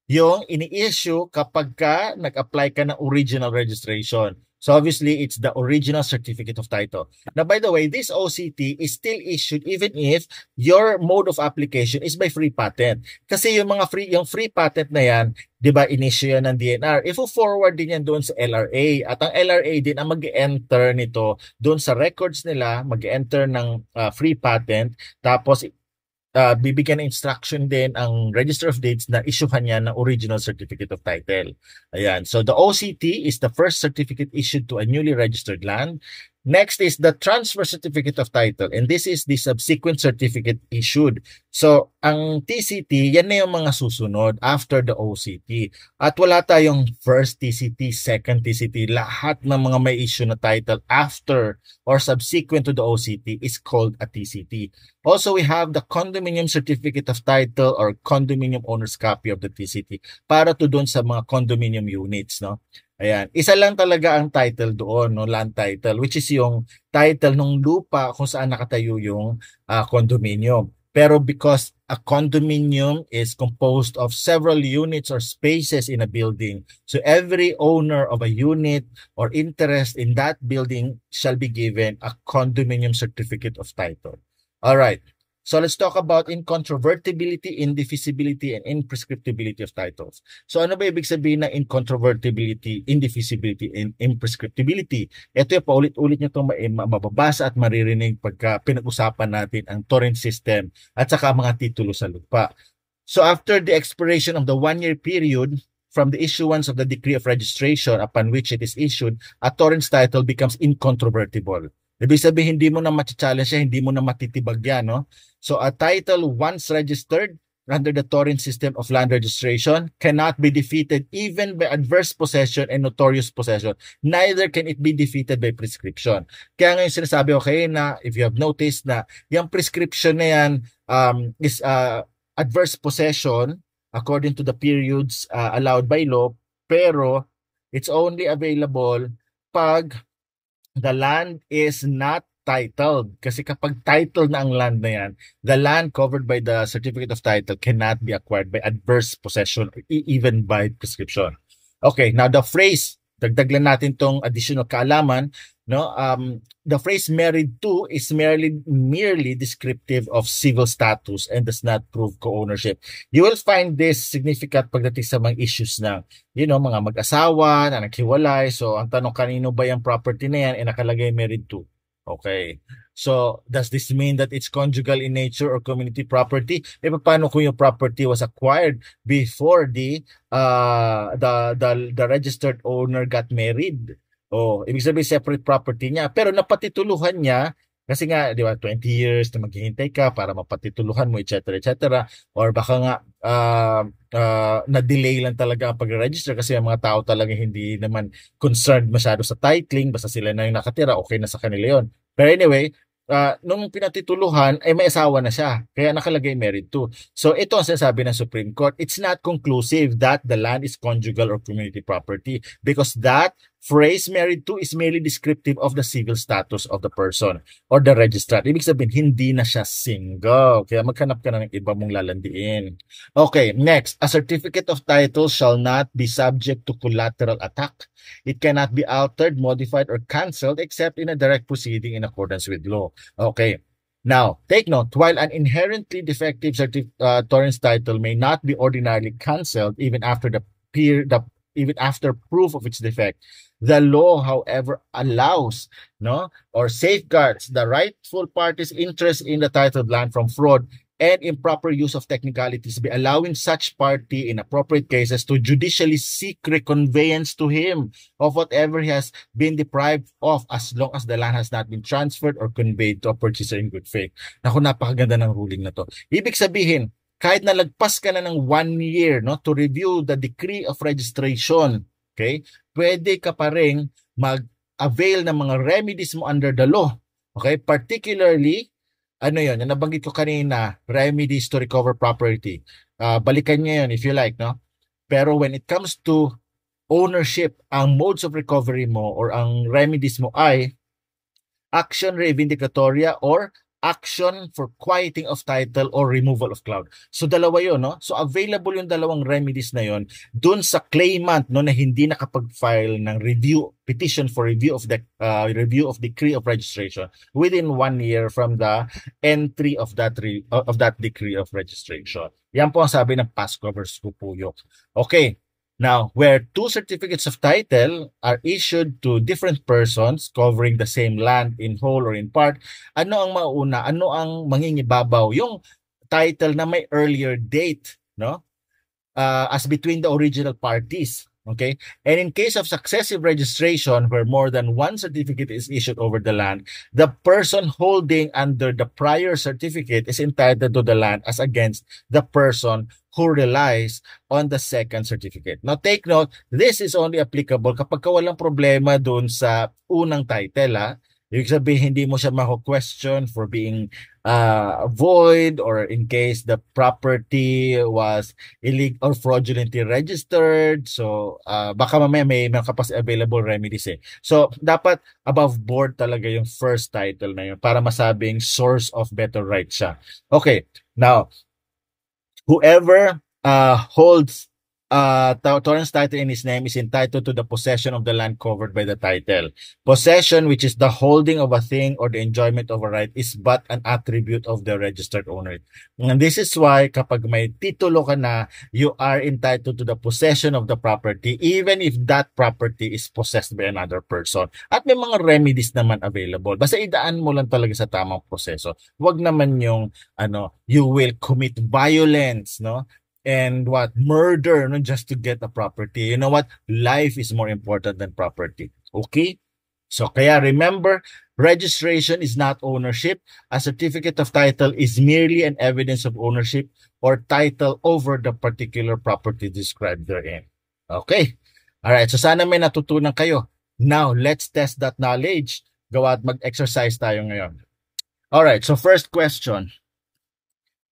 Yung ini-issue kapag ka nag-apply ka ng original registration. So obviously, it's the original certificate of title. Now, by the way, this OCT is still issued even if your mode of application is by free patent. Kasi yung free patent na yan, di ba, in-issue yan ng DNR. If forward din yan doon sa LRA, at ang LRA din ang mag-enter nito doon sa records nila, mag-enter ng free patent, tapos bibigyan ng instruction din ang Register of Deeds na issuehan niya ng original certificate of title. Ayan. So the OCT is the first certificate issued to a newly registered land. Next is the transfer certificate of title, and this is the subsequent certificate issued. So, ang TCT, yan na yung mga susunod after the OCT. At wala tayong first TCT, second TCT. Lahat ng mga may issue na title after or subsequent to the OCT is called a TCT. Also, we have the condominium certificate of title or condominium owner's copy of the TCT para to doon sa mga condominium units, no? Ayan, isa lang talaga ang title doon, no, land title, which is yung title ng lupa kung saan nakatayo yung condominium. Pero because a condominium is composed of several units or spaces in a building, so every owner of a unit or interest in that building shall be given a condominium certificate of title. All right. So let's talk about incontrovertibility, indivisibility, and imprescriptibility of titles. So ano ba ibig sabihin na incontrovertibility, indivisibility, and imprescriptibility? Ito yung paulit-ulit nyo itong mababasa at maririnig pagka pinag-usapan natin ang torrent system at saka mga titulo sa lupa. So after the expiration of the 1-year period from the issuance of the decree of registration upon which it is issued, a torrent title becomes incontrovertible. Ibig sabihin, hindi mo na matcha-challenge siya, hindi mo na matitibag yan, no? So, a title once registered under the torrent system of land registration cannot be defeated even by adverse possession and notorious possession. Neither can it be defeated by prescription. Kaya ngayon sinasabi, okay, na if you have noticed na yung prescription na yan is adverse possession according to the periods allowed by law, pero it's only available pag the land is not titled. Kasi kapag titled na ang land na yan, the land covered by the certificate of title cannot be acquired by adverse possession or even by prescription. Okay, now the phrase, dagdaglan natin tong additional kaalaman, no? The phrase married to is merely descriptive of civil status and does not prove co-ownership. You will find this significant pagdating sa mga issues na, mga mag-asawa na naghiwalay. So, ang tanong, kanino ba yung property na yan, nakalagay married to? Okay. So, does this mean that it's conjugal in nature or community property? Paano kung yung property was acquired before the registered owner got married? Oh, ibig sabihin separate property niya. Pero napatituluhan niya Kasi nga, di ba, 20 years na maghihintay ka para mapatituluhan mo, etc., etc. Or baka nga, na-delay lang talaga ang pag-register kasi ang mga tao talaga hindi naman concerned masyado sa titling, basta sila na yung nakatira, okay na sa kanila yon. Pero anyway, nung pinatituluhan, ay may asawa na siya. Kaya nakalagay married to. So ito ang sinasabi ng Supreme Court. It's not conclusive that the land is conjugal or community property because that phrase married to is merely descriptive of the civil status of the person or the registrar. Ibig sabihin, hindi na siya single. Kaya maghanap ka na ng iba mong lalandiin. Okay, next. A certificate of title shall not be subject to collateral attack. It cannot be altered, modified, or cancelled except in a direct proceeding in accordance with law. Okay. Now, take note, while an inherently defective Torrens title may not be ordinarily cancelled even after even after proof of its defect, the law, however, allows or safeguards the rightful party's interest in the titled land from fraud and improper use of technicalities by allowing such party in appropriate cases to judicially seek reconveyance to him of whatever he has been deprived of as long as the land has not been transferred or conveyed to a purchaser in good faith. Naku, napakaganda ng ruling na to. Ibig sabihin, kahit nalagpas ka na ng 1 year to review the decree of registration, okay, pwede ka pa rin mag-avail ng mga remedies mo under the law. Okay, particularly yung nabanggit ko kanina, remedies to recover property. Balikan niyo yun if you like, no? Pero when it comes to ownership, ang modes of recovery mo or ang remedies mo ay action revindicatoria or action for quieting of title or removal of cloud. So dalawa yun, no? So available yung dalawang remedies na yun dun sa claimant na hindi nakapag-file ng petition for review of decree of registration within 1 year from the entry of that decree of registration. Yan po ang sabi ng past covers Kupuyok. Okay. Now, where two certificates of title are issued to different persons covering the same land in whole or in part, ano ang mauna? Ano ang mangingibabaw? Yung title na may earlier date, no? As between the original parties. Okay? And in case of successive registration where more than one certificate is issued over the land, the person holding under the prior certificate is entitled to the land as against the person who relies on the second certificate. Now take note, this is only applicable kapag walang problema doon sa unang title. Ibig sabihin, hindi mo siya mako-question for being void or in case the property was illegal or fraudulently registered. So, baka mamaya may kapas available remedies eh. So, dapat above board talaga yung first title na yun para masabing source of better right siya. Okay, now, whoever holds Torrens title in his name is entitled to the possession of the land covered by the title. Possession, which is the holding of a thing or the enjoyment of a right, is but an attribute of the registered owner. And this is why kapag may titulo ka na, you are entitled to the possession of the property even if that property is possessed by another person. At may mga remedies naman available. Basta idaan mo lang talaga sa tamang proseso. Huwag naman yung you will commit violence, no? And murder, just to get a property. You know what? Life is more important than property. Okay? So, kaya remember, registration is not ownership. A certificate of title is merely an evidence of ownership or title over the particular property described therein. Okay? Alright, so sana may natutunan kayo. Now, let's test that knowledge. Gawa at mag-exercise tayo ngayon. Alright, so first question.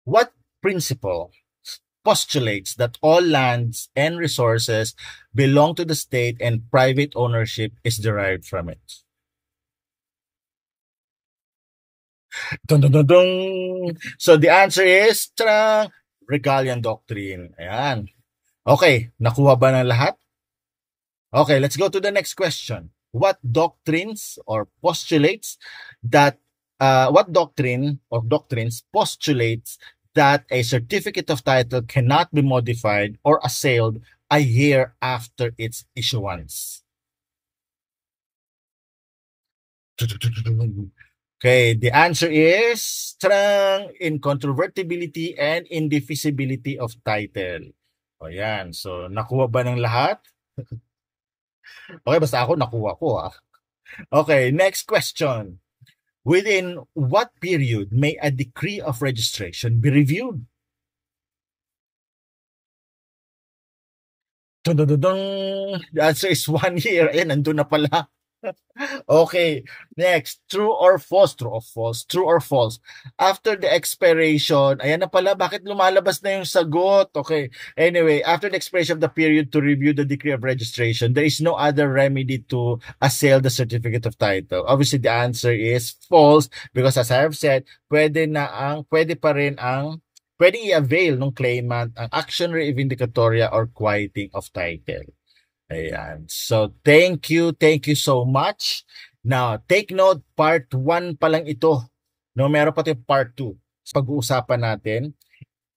What principle postulates that all lands and resources belong to the state and private ownership is derived from it? Dun, dun, dun, dun. So the answer is Regalian Doctrine. Ayan. Okay, nakuha ba ng lahat? Okay, let's go to the next question. What doctrines or postulates that what doctrine or doctrines postulates that a certificate of title cannot be modified or assailed a year after its issuance? Okay, the answer is incontrovertibility and indefeasibility of title. O yan, so nakuha ba ng lahat? Okay, basta ako nakuha ko. Okay, next question. Within what period may a decree of registration be reviewed? Dun-dun-dun-dun. The answer is 1 year. Ayan, nandun na pala. Okay, next. True or false? True or false? True or false? After the expiration, ayan na pala, bakit lumalabas na yung sagot? Okay, anyway, after the expiration of the period to review the decree of registration, there is no other remedy to assail the certificate of title. Obviously, the answer is false because as I have said, pwede i-avail ng claimant ang action reivindicatoria or quieting of title. Ayan. So, thank you so much. Now, take note, part 1 pa lang ito. No, meron pa tayong part 2. Pag-uusapan natin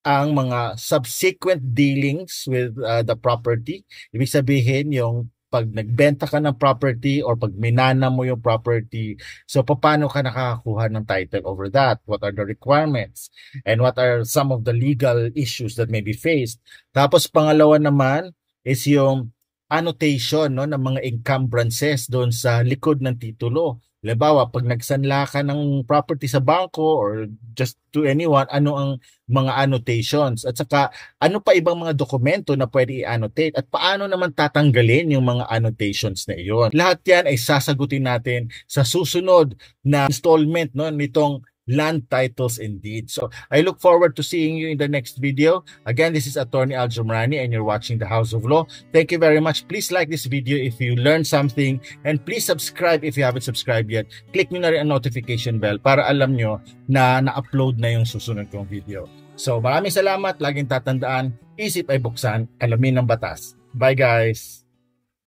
ang mga subsequent dealings with the property. Ibig sabihin, yung pag nagbenta ka ng property or pag minana mo yung property, so paano ka nakakakuha ng title over that? What are the requirements? And what are some of the legal issues that may be faced? Tapos pangalawa naman is yung annotation, no, ng mga encumbrances doon sa likod ng titulo. Halimbawa, pag nagsanla ka ng property sa bangko or just to anyone, ano ang mga annotations? At saka, ano pa ibang mga dokumento na pwede i-annotate? At paano naman tatanggalin yung mga annotations na iyon? Lahat yan ay sasagutin natin sa susunod na installment, no, nitong Land Titles and Deeds. So I look forward to seeing you in the next video. Again, this is Attorney Al Jumrani and you're watching The House of Law. Thank you very much. Please like this video if you learned something and please subscribe if you haven't subscribed yet. Click nyo na rin ang notification bell para alam nyo na na-upload na yung susunod kong video. So maraming salamat. Laging tatandaan, isip ay buksan, alamin ng batas. Bye guys!